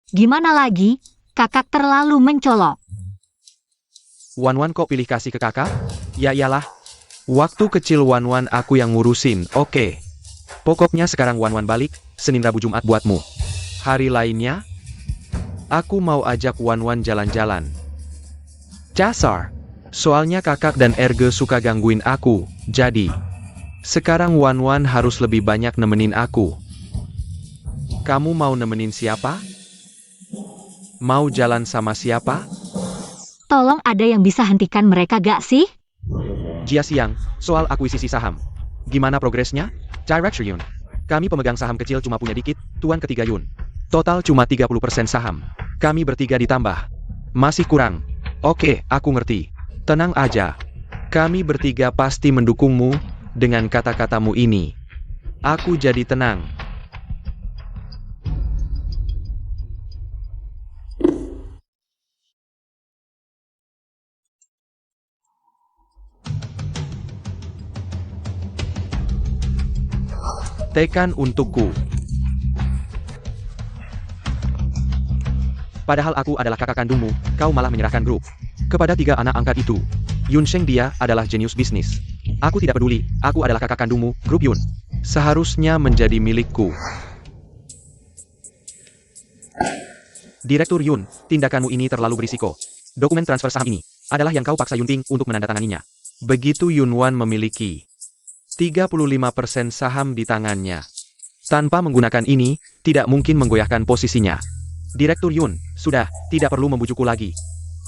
Gimana lagi, kakak terlalu mencolok. Wan kok pilih kasih ke kakak? Ya iyalah. Waktu kecil Wan aku yang ngurusin, oke. Pokoknya sekarang Wan balik, Senin Rabu Jumat buatmu. Hari lainnya, aku mau ajak Wan jalan-jalan. Dasar. Soalnya kakak dan Erge suka gangguin aku, jadi sekarang Wan harus lebih banyak nemenin aku. Kamu mau nemenin siapa? Mau jalan sama siapa? Tolong ada yang bisa hentikan mereka gak sih? Jia Siang, soal akuisisi saham. Gimana progresnya? Director Yun. Kami pemegang saham kecil cuma punya dikit, tuan ketiga Yun. Total cuma 30% saham. Kami bertiga ditambah. Masih kurang. Oke, aku ngerti. Tenang aja. Kami bertiga pasti mendukungmu dengan kata-katamu ini. Aku jadi tenang. Tekan untukku. Padahal aku adalah kakak kandungmu, kau malah menyerahkan grup kepada 3 anak angkat itu. Yun Sheng, dia adalah jenius bisnis. Aku tidak peduli, aku adalah kakak kandungmu, grup Yun. Seharusnya menjadi milikku. Direktur Yun, tindakanmu ini terlalu berisiko. Dokumen transfer saham ini adalah yang kau paksa Yunping untuk menandatanganinya. Begitu Yunwan memiliki 35% saham di tangannya. Tanpa menggunakan ini, tidak mungkin menggoyahkan posisinya. Direktur Yun, sudah, tidak perlu membujukku lagi.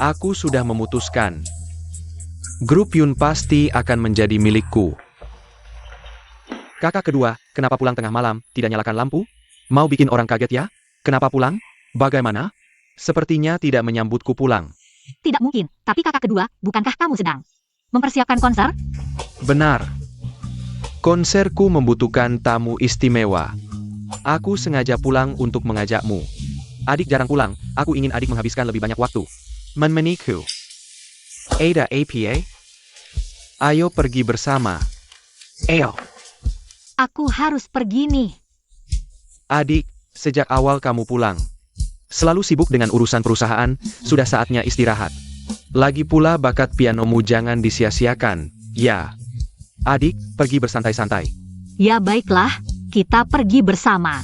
Aku sudah memutuskan. Grup Yun pasti akan menjadi milikku. Kakak kedua, kenapa pulang tengah malam, tidak nyalakan lampu? Mau bikin orang kaget ya? Kenapa pulang? Bagaimana? Sepertinya tidak menyambutku pulang. Tidak mungkin, tapi kakak kedua, bukankah kamu sedang mempersiapkan konser? Benar. Konserku membutuhkan tamu istimewa. Aku sengaja pulang untuk mengajakmu. Adik jarang pulang, aku ingin adik menghabiskan lebih banyak waktu menemaniku. Ada APA? Ayo pergi bersama. Ayo. Aku harus pergi nih. Adik, sejak awal kamu pulang. Selalu sibuk dengan urusan perusahaan, sudah saatnya istirahat. Lagi pula bakat pianomu jangan disia-siakan, ya. Adik, pergi bersantai-santai. Ya baiklah, kita pergi bersama.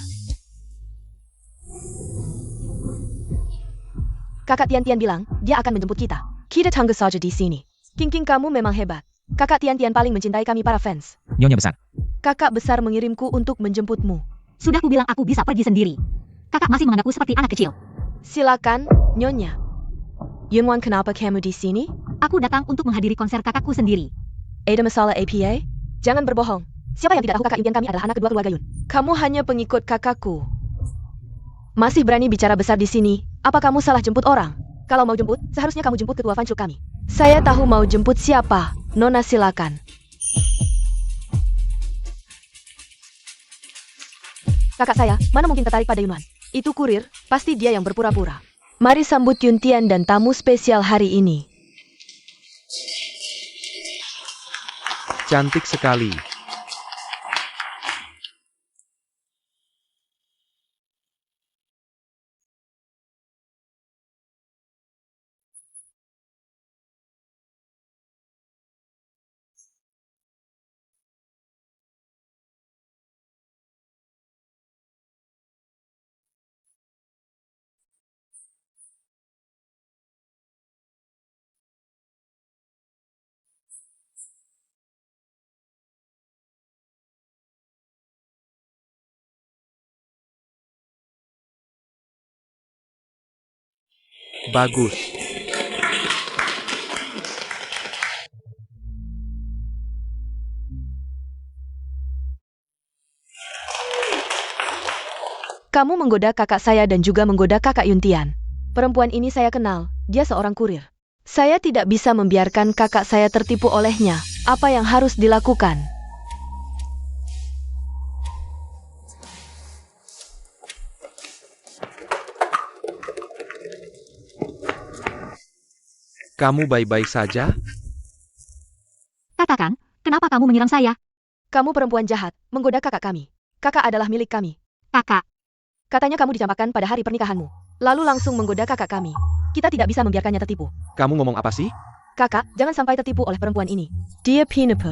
Kakak Tian-Tian bilang, dia akan menjemput kita. Kita tunggu saja di sini. King kamu memang hebat. Kakak Tian-Tian paling mencintai kami para fans. Nyonya besar. Kakak besar mengirimku untuk menjemputmu. Sudah kubilang aku bisa pergi sendiri. Kakak masih menganggapku seperti anak kecil. Silakan, Nyonya. Yunwan, kenapa kamu di sini? Aku datang untuk menghadiri konser kakakku sendiri. Ada masalah APA? Jangan berbohong. Siapa yang tidak tahu kakak impian kami adalah anak kedua keluarga Yun? Kamu hanya pengikut kakakku. Masih berani bicara besar di sini? Apa kamu salah jemput orang? Kalau mau jemput, seharusnya kamu jemput ketua fanclub kami. Saya tahu mau jemput siapa. Nona silakan. Kakak saya, mana mungkin tertarik pada Yunwan? Itu kurir, pasti dia yang berpura-pura. Mari sambut Yuntian dan tamu spesial hari ini. Cantik sekali. Bagus. Kamu menggoda kakak saya dan juga menggoda kakak Yuntian. Perempuan ini saya kenal, dia seorang kurir. Saya tidak bisa membiarkan kakak saya tertipu olehnya. Apa yang harus dilakukan? Kamu baik-baik saja? Katakan, kenapa kamu menyerang saya? Kamu perempuan jahat, menggoda kakak kami. Kakak adalah milik kami. Kakak, Katanya kamu dicampakkan pada hari pernikahanmu. Lalu langsung menggoda kakak kami. Kita tidak bisa membiarkannya tertipu. Kamu ngomong apa sih? Kakak, jangan sampai tertipu oleh perempuan ini. Dia penipu.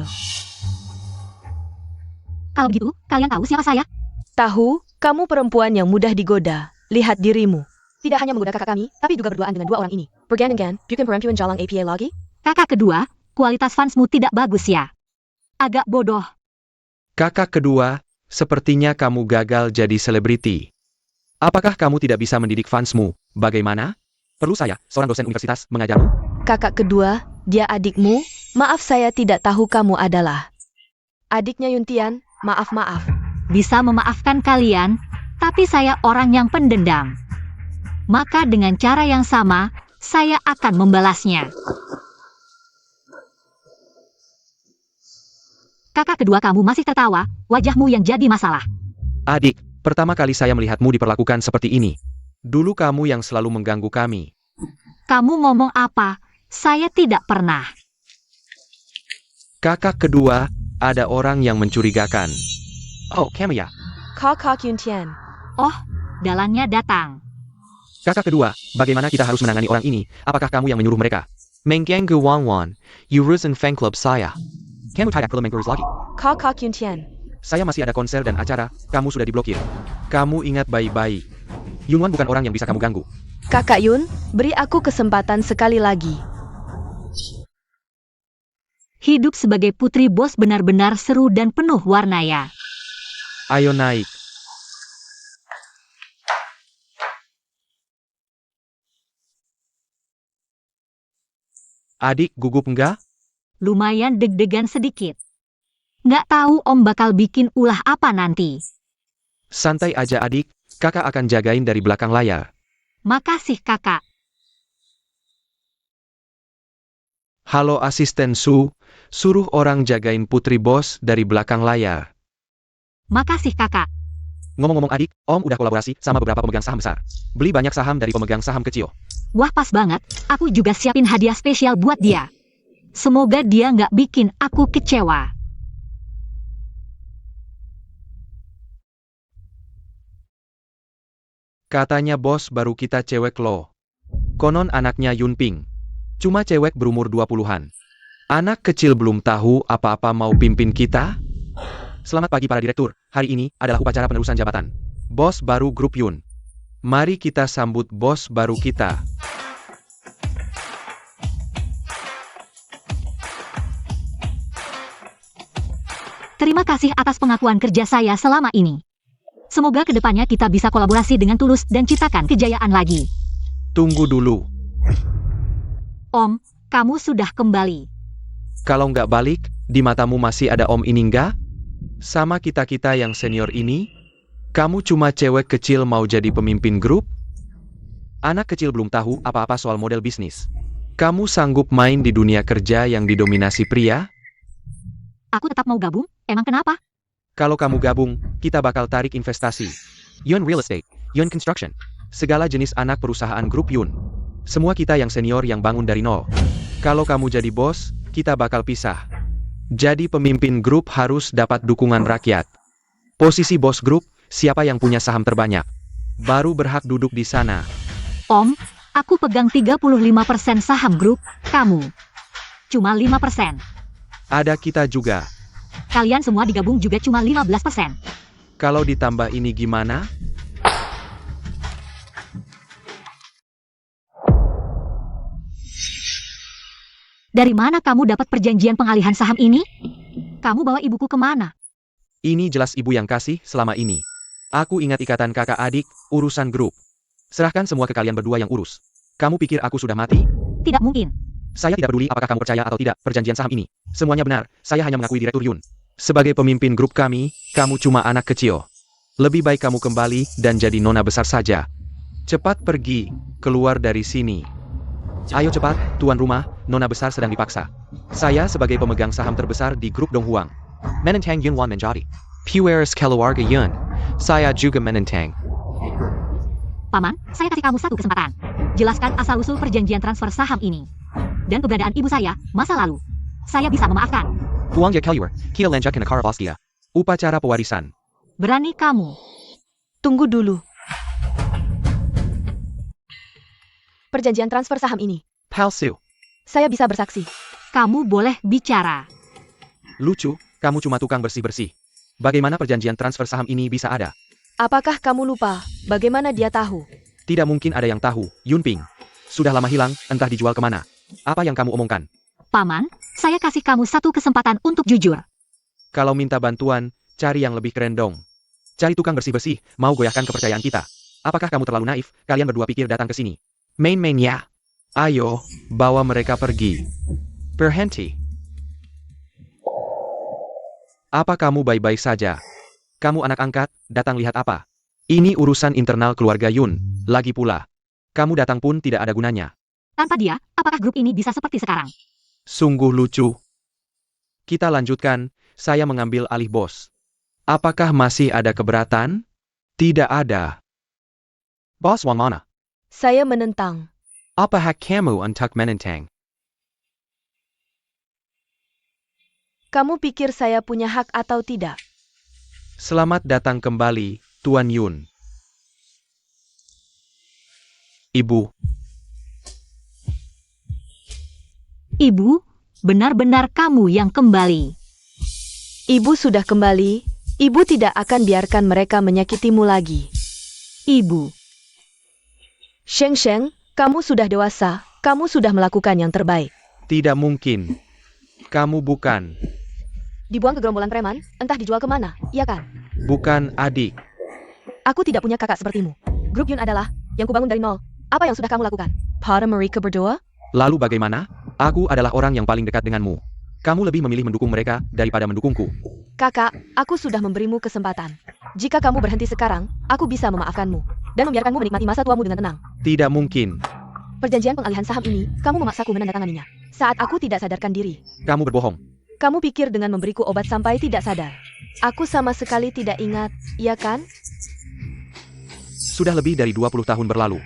kalau begitu, kalian tahu siapa saya? Tahu, kamu perempuan yang mudah digoda. Lihat dirimu. Tidak hanya menggoda kakak kami, tapi juga berduaan dengan 2 orang ini. Bergangan, bukan perempuan jalang APA lagi? Kakak kedua, kualitas fansmu tidak bagus ya. Agak bodoh. Kakak kedua, sepertinya kamu gagal jadi selebriti. Apakah kamu tidak bisa mendidik fansmu? Bagaimana? Perlu saya, seorang dosen universitas, mengajarmu? Kakak kedua, dia adikmu? Maaf saya tidak tahu kamu adalah adiknya Yuntian, maaf. Bisa memaafkan kalian, tapi saya orang yang pendendam. Maka dengan cara yang sama, saya akan membalasnya. Kakak kedua kamu masih tertawa, wajahmu yang jadi masalah. Adik, pertama kali saya melihatmu diperlakukan seperti ini. Dulu kamu yang selalu mengganggu kami. Kamu ngomong apa? Saya tidak pernah. Kakak kedua, ada orang yang mencurigakan. Oh, kamu ya? Kakak Yuntian. Oh, dalannya datang. Kakak kedua, bagaimana kita harus menangani orang ini? Apakah kamu yang menyuruh mereka? Mengganggu Wan, urusan fan club saya. Kamu tidak perlu mengurus lagi. Kakak Yuntian. Saya masih ada konser dan acara, kamu sudah diblokir. Kamu ingat baik-baik. Yunwan bukan orang yang bisa kamu ganggu. Kakak Yun, beri aku kesempatan sekali lagi. Hidup sebagai putri bos benar-benar seru dan penuh warna ya. Ayo naik. Adik gugup enggak? Lumayan deg-degan sedikit. Nggak tahu om bakal bikin ulah apa nanti. Santai aja adik, kakak akan jagain dari belakang layar. Makasih kakak. Halo asisten Su, suruh orang jagain putri bos dari belakang layar. Makasih kakak. Ngomong-ngomong adik, om udah kolaborasi sama beberapa pemegang saham besar. Beli banyak saham dari pemegang saham kecil. Wah pas banget, aku juga siapin hadiah spesial buat dia. Semoga dia nggak bikin aku kecewa. Katanya bos baru kita cewek loh. Konon anaknya Yunping. Cuma cewek berumur 20-an. Anak kecil belum tahu apa-apa mau pimpin kita? Selamat pagi para direktur, hari ini adalah upacara penerusan jabatan. Bos baru grup Yun. Mari kita sambut bos baru kita. Terima kasih atas pengakuan kerja saya selama ini. Semoga kedepannya kita bisa kolaborasi dengan tulus dan ciptakan kejayaan lagi. Tunggu dulu. Om, kamu sudah kembali. Kalau nggak balik, di matamu masih ada om ini nggak? Sama kita-kita yang senior ini? Kamu cuma cewek kecil mau jadi pemimpin grup? Anak kecil belum tahu apa-apa soal model bisnis. Kamu sanggup main di dunia kerja yang didominasi pria? Aku tetap mau gabung, emang kenapa? Kalau kamu gabung, kita bakal tarik investasi. Yun Real Estate, Yun Construction, segala jenis anak perusahaan grup Yun. Semua kita yang senior yang bangun dari nol. Kalau kamu jadi bos, kita bakal pisah. Jadi pemimpin grup harus dapat dukungan rakyat. Posisi bos grup, siapa yang punya saham terbanyak? Baru berhak duduk di sana. Om, aku pegang 35% saham grup, kamu cuma 5%. Ada kita juga. Kalian semua digabung juga cuma 15%. Kalau ditambah ini gimana? Dari mana kamu dapat perjanjian pengalihan saham ini? Kamu bawa ibuku kemana? Ini jelas ibu yang kasih selama ini. Aku ingat ikatan kakak adik, urusan grup. Serahkan semua ke kalian berdua yang urus. Kamu pikir aku sudah mati? Tidak mungkin. Saya tidak peduli apakah kamu percaya atau tidak perjanjian saham ini. Semuanya benar, saya hanya mengakui Direktur Yun. Sebagai pemimpin grup kami, kamu cuma anak kecil. Lebih baik kamu kembali dan jadi nona besar saja. Cepat pergi, keluar dari sini. Ayo cepat, tuan rumah, nona besar sedang dipaksa. Saya sebagai pemegang saham terbesar di grup Donghuang. Menentang Yunwan menjadi Pueris keluarga Yun. Saya juga menentang. Paman, saya kasih kamu satu kesempatan. Jelaskan asal-usul perjanjian transfer saham ini. Dan keberadaan ibu saya, masa lalu. Saya bisa memaafkan. Uang ya keluar, kia lanjutkan akar dia. Upacara pewarisan. Berani kamu. Tunggu dulu. Perjanjian transfer saham ini. Palsu. Saya bisa bersaksi. Kamu boleh bicara. Lucu, kamu cuma tukang bersih-bersih. Bagaimana perjanjian transfer saham ini bisa ada? Apakah kamu lupa? Bagaimana dia tahu? Tidak mungkin ada yang tahu, Yunping. Sudah lama hilang, entah dijual kemana. Apa yang kamu omongkan? Paman, saya kasih kamu satu kesempatan untuk jujur. Kalau minta bantuan, cari yang lebih keren dong. Cari tukang bersih-bersih, mau goyahkan kepercayaan kita. Apakah kamu terlalu naif? Kalian berdua pikir datang ke sini. Main-main ya. Ayo, bawa mereka pergi. Berhenti. Apa kamu baik-baik saja? Kamu anak angkat, datang lihat apa? Ini urusan internal keluarga Yun. Lagi pula, kamu datang pun tidak ada gunanya. Tanpa dia, apakah grup ini bisa seperti sekarang? Sungguh lucu. Kita lanjutkan, saya mengambil alih bos. Apakah masih ada keberatan? Tidak ada. Bos Wang mana? Saya menentang. Apa hak kamu untuk menentang? Kamu pikir saya punya hak atau tidak? Selamat datang kembali, Tuan Yun. Ibu, Ibu, benar-benar kamu yang kembali. Ibu sudah kembali. Ibu tidak akan biarkan mereka menyakitimu lagi. Ibu, Sheng Sheng, kamu sudah dewasa. Kamu sudah melakukan yang terbaik. tidak mungkin. Kamu bukan. Dibuang ke gerombolan preman, entah dijual kemana, iya kan? Bukan adik. Aku tidak punya kakak sepertimu. Grup Yun adalah yang kubangun dari nol. Apa yang sudah kamu lakukan? Para mereka berdua? Lalu bagaimana? Aku adalah orang yang paling dekat denganmu. Kamu lebih memilih mendukung mereka daripada mendukungku. Kakak, aku sudah memberimu kesempatan. Jika kamu berhenti sekarang, aku bisa memaafkanmu dan membiarkanmu menikmati masa tuamu dengan tenang. Tidak mungkin. Perjanjian pengalihan saham ini, kamu memaksaku menandatanganinya. Saat aku tidak sadarkan diri. Kamu berbohong. Kamu pikir dengan memberiku obat sampai tidak sadar. Aku sama sekali tidak ingat, iya kan? Sudah lebih dari 20 tahun berlalu.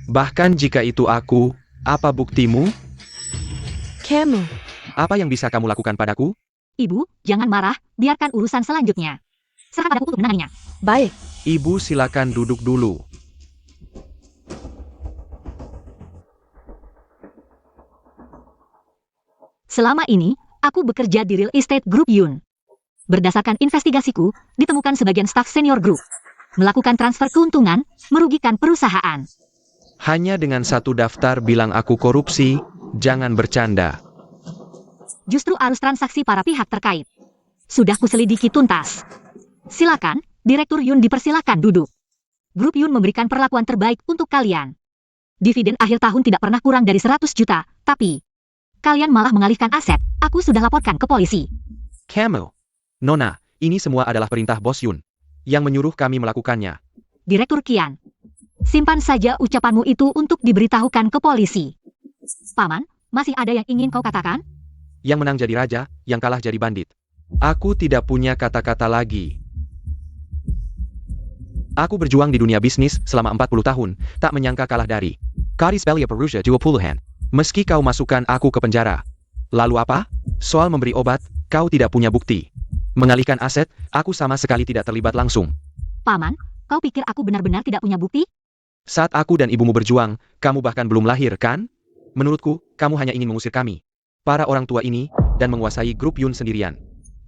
Bahkan jika itu aku, apa buktimu? Kamu. Apa yang bisa kamu lakukan padaku? Ibu, jangan marah, biarkan urusan selanjutnya. Serahkan padaku untuk menanganinya. Baik. Ibu silakan duduk dulu. Selama ini, aku bekerja di real estate Group Yun. Berdasarkan investigasiku, ditemukan sebagian staf senior grup melakukan transfer keuntungan, merugikan perusahaan. Hanya dengan satu daftar bilang aku korupsi, jangan bercanda. Justru arus transaksi para pihak terkait. Sudah kuselidiki tuntas. Silakan, Direktur Yun dipersilakan duduk. Grup Yun memberikan perlakuan terbaik untuk kalian. Dividen akhir tahun tidak pernah kurang dari 100 juta, tapi kalian malah mengalihkan aset. Aku sudah laporkan ke polisi. Kamu. Nona, ini semua adalah perintah Bos Yun yang menyuruh kami melakukannya. Direktur Kian, simpan saja ucapanmu itu untuk diberitahukan ke polisi. Paman, masih ada yang ingin kau katakan? Yang menang jadi raja, yang kalah jadi bandit. Aku tidak punya kata-kata lagi. Aku berjuang di dunia bisnis selama 40 tahun, tak menyangka kalah dari Kadis Belia Perusia 20-an. Meski kau masukkan aku ke penjara. Lalu apa? Soal memberi obat, kau tidak punya bukti. Mengalihkan aset, aku sama sekali tidak terlibat langsung. Paman, kau pikir aku benar-benar tidak punya bukti? Saat aku dan ibumu berjuang, kamu bahkan belum lahir, kan? Menurutku, kamu hanya ingin mengusir kami, para orang tua ini, dan menguasai grup Yun sendirian.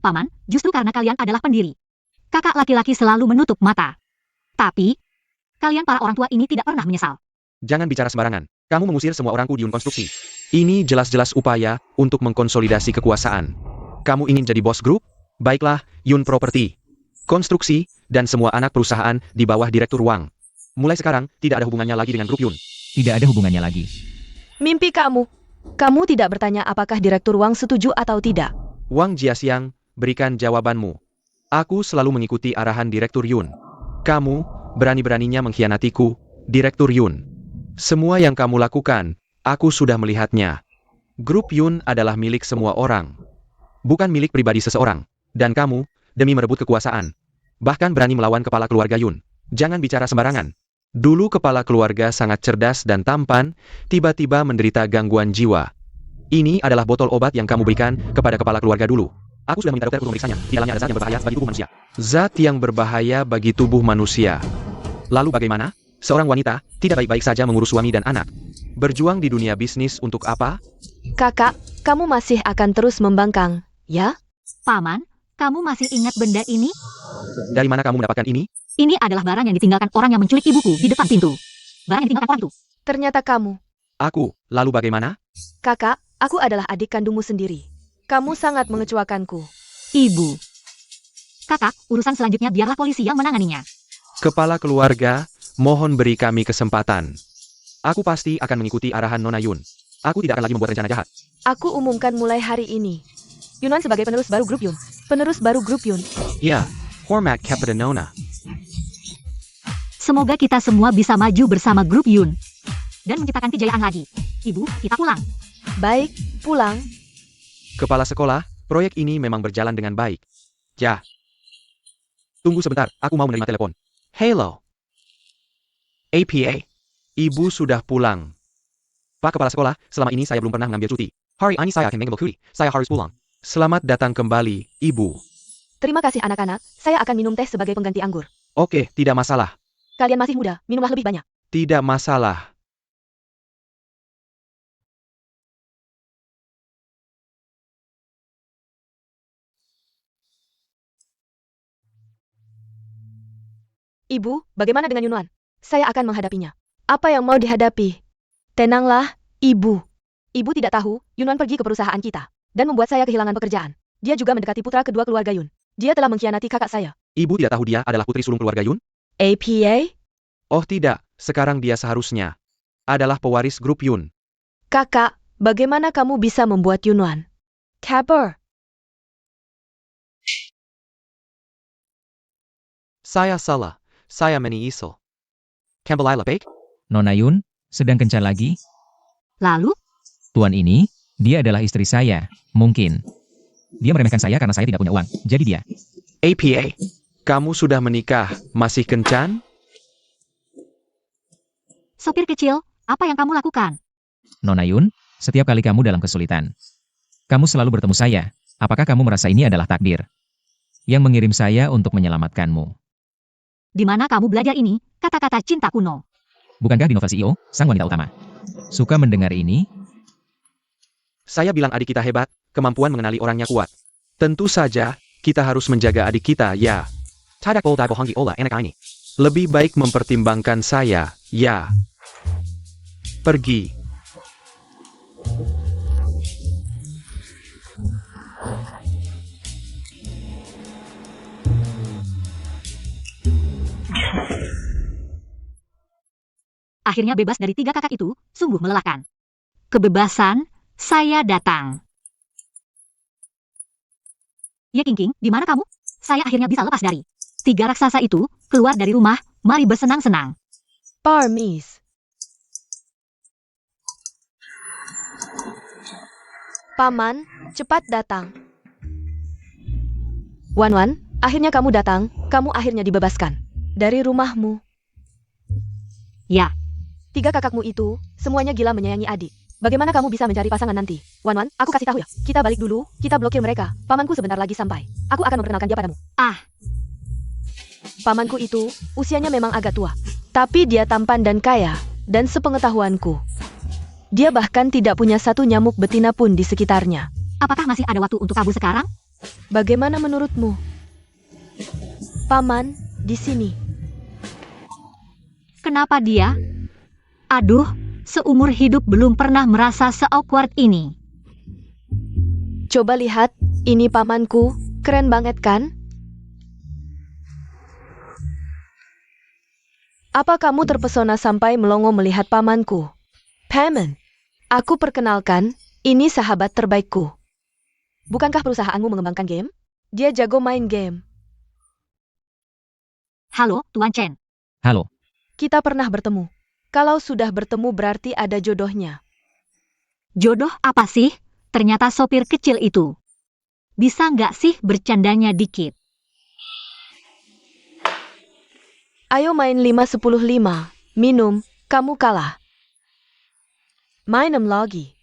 Paman, justru karena kalian adalah pendiri. Kakak laki-laki selalu menutup mata. Tapi, kalian para orang tua ini tidak pernah menyesal. Jangan bicara sembarangan. Kamu mengusir semua orangku di Yun Konstruksi. Ini jelas-jelas upaya untuk mengkonsolidasi kekuasaan. Kamu ingin jadi bos grup? Baiklah, Yun Property, Konstruksi, dan semua anak perusahaan di bawah Direktur Wang. Mulai sekarang, tidak ada hubungannya lagi dengan grup Yun. Tidak ada hubungannya lagi. Mimpi kamu. Kamu tidak bertanya apakah Direktur Wang setuju atau tidak. Wang Jiaxiang, berikan jawabanmu. Aku selalu mengikuti arahan Direktur Yun. Kamu, berani-beraninya mengkhianatiku, Direktur Yun. Semua yang kamu lakukan, aku sudah melihatnya. Grup Yun adalah milik semua orang. Bukan milik pribadi seseorang. Dan kamu, demi merebut kekuasaan, bahkan berani melawan kepala keluarga Yun. Jangan bicara sembarangan. Dulu kepala keluarga sangat cerdas dan tampan, tiba-tiba menderita gangguan jiwa. Ini adalah botol obat yang kamu berikan kepada kepala keluarga dulu. Aku sudah meminta dokter untuk memeriksanya. Di dalamnya ada zat yang berbahaya bagi tubuh manusia. Zat yang berbahaya bagi tubuh manusia. Lalu bagaimana? Seorang wanita tidak baik-baik saja mengurus suami dan anak. Berjuang di dunia bisnis untuk apa? Kakak, kamu masih akan terus membangkang, ya? Paman, kamu masih ingat benda ini? Dari mana kamu mendapatkan ini? Ini adalah barang yang ditinggalkan orang yang menculik ibuku di depan pintu. Barang yang ditinggalkan orang itu. Ternyata kamu. Aku. Lalu bagaimana? Kakak, aku adalah adik kandungmu sendiri. Kamu sangat mengecewakanku. Ibu. Kakak, urusan selanjutnya biarlah polisi yang menanganinya. Kepala keluarga, Mohon beri kami kesempatan. Aku pasti akan mengikuti arahan Nona Yun. Aku tidak akan lagi membuat rencana jahat. Aku umumkan mulai hari ini. Yunwan sebagai penerus baru grup Yun. Penerus baru grup Yun. Ya, hormat kepada Nona. Semoga kita semua bisa maju bersama grup Yun. Dan menciptakan kejayaan lagi. Ibu, kita pulang. Baik, pulang. Kepala sekolah, proyek ini memang berjalan dengan baik. Ya. Tunggu sebentar, aku mau menerima telepon. Hello. APA. Ibu sudah pulang. Pak Kepala Sekolah, selama ini saya belum pernah mengambil cuti. Hari ini saya akan mengambil cuti. Saya harus pulang. Selamat datang kembali, Ibu. Terima kasih anak-anak, saya akan minum teh sebagai pengganti anggur. Oke, tidak masalah. Kalian masih muda, minumlah lebih banyak. Tidak masalah. Ibu, bagaimana dengan Yunwan? Saya akan menghadapinya. Apa yang mau dihadapi? Tenanglah, Ibu. Ibu tidak tahu, Yunwan pergi ke perusahaan kita. Dan membuat saya kehilangan pekerjaan. Dia juga mendekati putra kedua keluarga Yun. Dia telah mengkhianati kakak saya. Ibu tidak tahu dia adalah putri sulung keluarga Yun? APA? Oh tidak, sekarang dia seharusnya adalah pewaris grup Yun. Kakak, bagaimana kamu bisa membuat Yunwan caper? Saya salah. Saya menyesal. Kembali baik? Nona Yun, sedang kencan lagi? Lalu, Tuan ini, dia adalah istri saya. Mungkin. Dia meremehkan saya karena saya tidak punya uang. Jadi dia. APA, kamu sudah menikah, masih kencan? sopir kecil, apa yang kamu lakukan? Nona Yun, setiap kali kamu dalam kesulitan, kamu selalu bertemu saya. Apakah kamu merasa ini adalah takdir yang mengirim saya untuk menyelamatkanmu? Di mana kamu belajar ini, kata-kata cinta kuno? Bukankah di novel CEO, sang wanita utama? Suka mendengar ini? Saya bilang adik kita hebat, kemampuan mengenali orangnya kuat. Tentu saja, kita harus menjaga adik kita, ya. Tidak boleh bohongi oleh anak ini. Lebih baik mempertimbangkan saya, ya. Pergi. Akhirnya bebas dari 3 kakak itu, sungguh melelahkan. Kebebasan, saya datang. Ye King, di mana kamu? Saya akhirnya bisa lepas dari 3 raksasa itu, keluar dari rumah, mari bersenang-senang. Parmis. Paman, cepat datang. Wan, akhirnya kamu datang, kamu akhirnya dibebaskan. Dari rumahmu. Ya, 3 kakakmu itu, semuanya gila menyayangi adik. Bagaimana kamu bisa mencari pasangan nanti? Wan, aku kasih tahu ya. Kita balik dulu, kita blokir mereka. Pamanku sebentar lagi sampai. Aku akan memperkenalkan dia padamu. Pamanku itu, usianya memang agak tua. Tapi dia tampan dan kaya. Dan sepengetahuanku, dia bahkan tidak punya satu nyamuk betina pun di sekitarnya. apakah masih ada waktu untuk kabur sekarang? Bagaimana menurutmu? Paman, di sini. Kenapa dia? Aduh, seumur hidup belum pernah merasa se-awkward ini. Coba lihat, ini pamanku, keren banget kan? Apa kamu terpesona sampai melongo melihat pamanku? Paman, aku perkenalkan, ini sahabat terbaikku. Bukankah perusahaanmu mengembangkan game? Dia jago main game. Halo, Tuan Chen. Halo, Kita pernah bertemu. Kalau sudah bertemu berarti ada jodohnya. Jodoh apa sih? Ternyata sopir kecil itu. Bisa nggak sih bercandanya dikit? Ayo main 5-10-5. Minum, kamu kalah. Mainem lagi.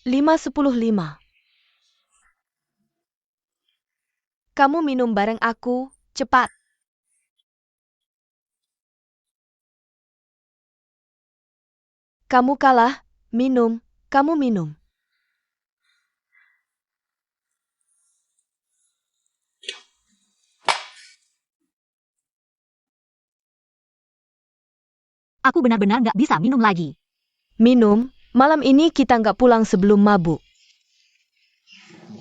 5-10-5. Kamu minum bareng aku, cepat. Kamu kalah, minum, kamu minum. Aku benar-benar nggak bisa minum lagi. Minum, malam ini kita nggak pulang sebelum mabuk.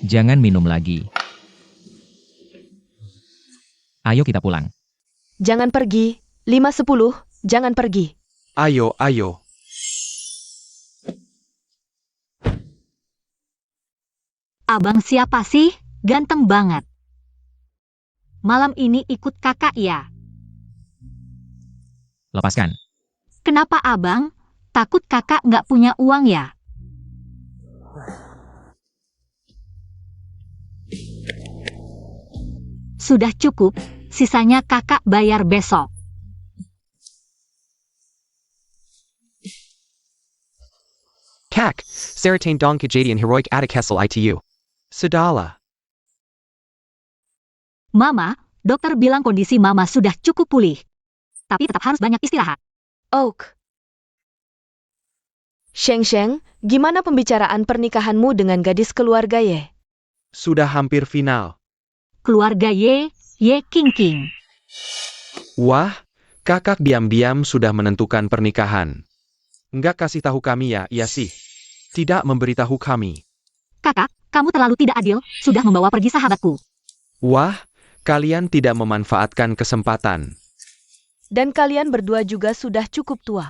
jangan minum lagi. Ayo kita pulang. Jangan pergi, 5-10, jangan pergi. Ayo, ayo. Abang siapa sih? Ganteng banget. Malam ini ikut kakak ya? Lepaskan. Kenapa abang? Takut kakak nggak punya uang ya? Sudah cukup, sisanya kakak bayar besok. Kak, Saratain Dong Kejadian Heroic Adik Hessel ITU. Sedala. Mama, dokter bilang kondisi mama sudah cukup pulih. Tapi tetap harus banyak istirahat. Oak. Sheng, gimana pembicaraan pernikahanmu dengan gadis keluarga Ye? Sudah hampir final. Keluarga Ye King. Wah, kakak diam-diam sudah menentukan pernikahan. Nggak kasih tahu kami ya, iya sih. Tidak memberitahu kami. Kakak, kamu terlalu tidak adil, sudah membawa pergi sahabatku. Wah, kalian tidak memanfaatkan kesempatan. Dan kalian berdua juga sudah cukup tua.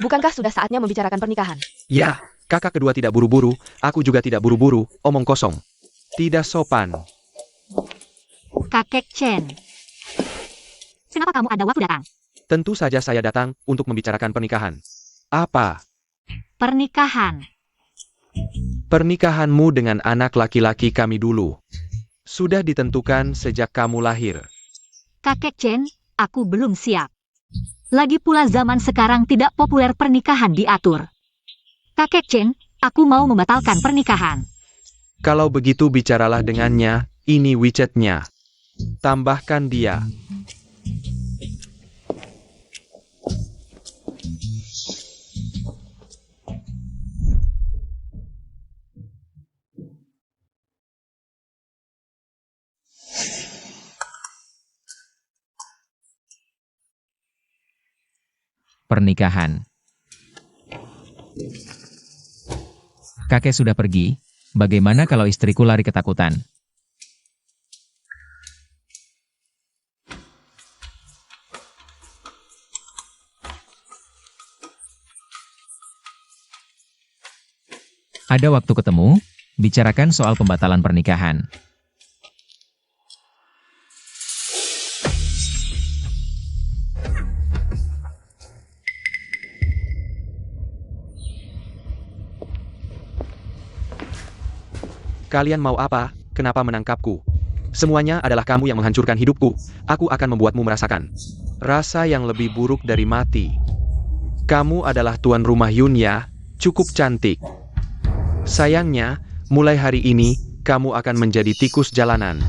Bukankah sudah saatnya membicarakan pernikahan? Ya, kakak kedua tidak buru-buru, aku juga tidak buru-buru, omong kosong. Tidak sopan. Kakek Chen. Kenapa kamu ada waktu datang? Tentu saja saya datang untuk membicarakan pernikahan. Apa? Pernikahan. Pernikahanmu dengan anak laki-laki kami dulu. Sudah ditentukan sejak kamu lahir. Kakek Chen, aku belum siap. Lagi pula zaman sekarang tidak populer pernikahan diatur. Kakek Chen, aku mau membatalkan pernikahan. Kalau begitu bicaralah dengannya, ini WeChat-nya. Tambahkan dia. Pernikahan. Kakek sudah pergi, bagaimana kalau istriku lari ketakutan? Ada waktu ketemu, bicarakan soal pembatalan pernikahan. Kalian mau apa? Kenapa menangkapku? Semuanya adalah kamu yang menghancurkan hidupku. Aku akan membuatmu merasakan rasa yang lebih buruk dari mati. Kamu adalah tuan rumah Yun ya, cukup cantik. Sayangnya, mulai hari ini, kamu akan menjadi tikus jalanan.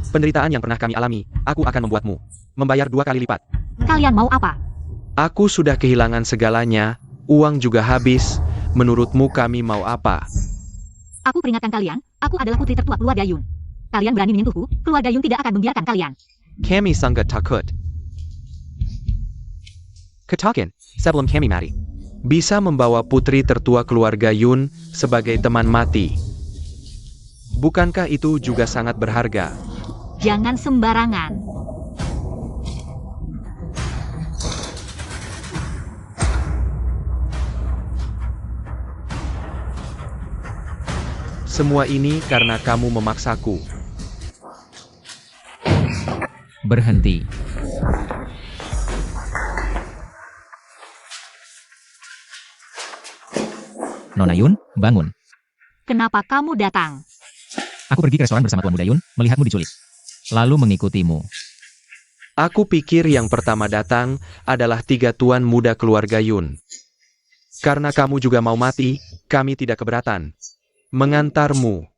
Penderitaan yang pernah kami alami, aku akan membuatmu membayar 2 kali lipat. Kalian mau apa? Aku sudah kehilangan segalanya, uang juga habis. Menurutmu kami mau apa? Aku peringatkan kalian, aku adalah putri tertua keluarga Yun. Kalian berani menyentuhku, keluarga Yun tidak akan membiarkan kalian. Kami sangat takut. Ketakin, sebelum kami mati. Bisa membawa putri tertua keluarga Yun sebagai teman mati. Bukankah itu juga sangat berharga? Jangan sembarangan. Semua ini karena kamu memaksaku. Berhenti. Nona Yun, bangun. Kenapa kamu datang? Aku pergi ke restoran bersama Tuan Muda Yun, melihatmu diculik. Lalu mengikutimu. Aku pikir yang pertama datang adalah 3 tuan muda keluarga Yun. Karena kamu juga mau mati, kami tidak keberatan mengantarmu.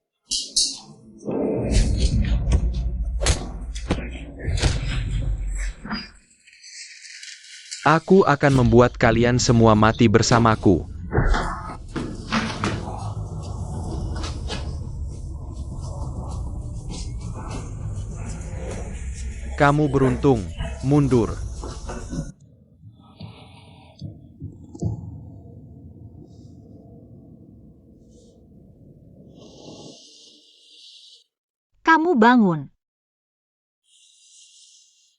Aku akan membuat kalian semua mati bersamaku. Kamu beruntung, mundur. Kamu bangun.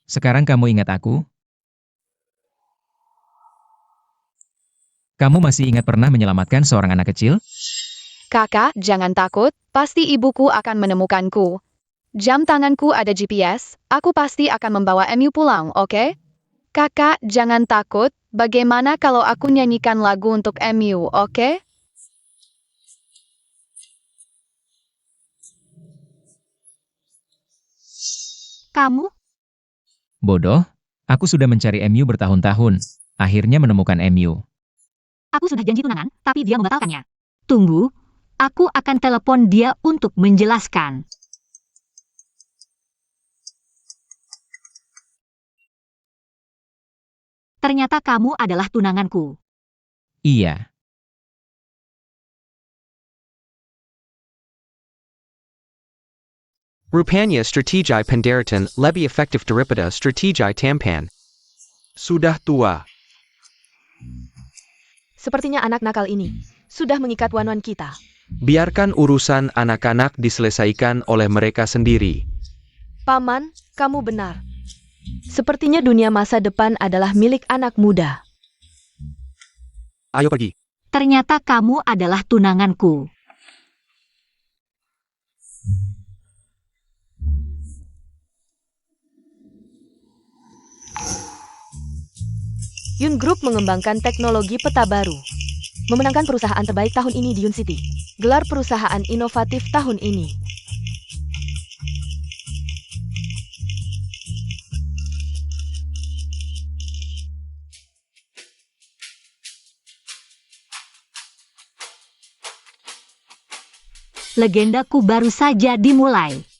Sekarang kamu ingat aku? Kamu masih ingat pernah menyelamatkan seorang anak kecil? Kakak, jangan takut, pasti ibuku akan menemukanku. Jam tanganku ada GPS, aku pasti akan membawa MU pulang, oke? Kakak, jangan takut, bagaimana kalau aku nyanyikan lagu untuk MU, oke? Kamu? Bodoh, aku sudah mencari MU bertahun-tahun. Akhirnya menemukan MU. Aku sudah janji tunangan, tapi dia membatalkannya. Tunggu, aku akan telepon dia untuk menjelaskan. Ternyata kamu adalah tunanganku. Iya. Rupanya strategi pendaratan lebih efektif daripada strategi tampan. Sudah tua. Sepertinya anak nakal ini sudah mengikat wan-wan kita. Biarkan urusan anak-anak diselesaikan oleh mereka sendiri. Paman, kamu benar. Sepertinya dunia masa depan adalah milik anak muda. Ayo pergi. Ternyata kamu adalah tunanganku. Yun Group mengembangkan teknologi peta baru. Memenangkan perusahaan terbaik tahun ini di Yun City. Gelar perusahaan inovatif tahun ini. Legendaku baru saja dimulai.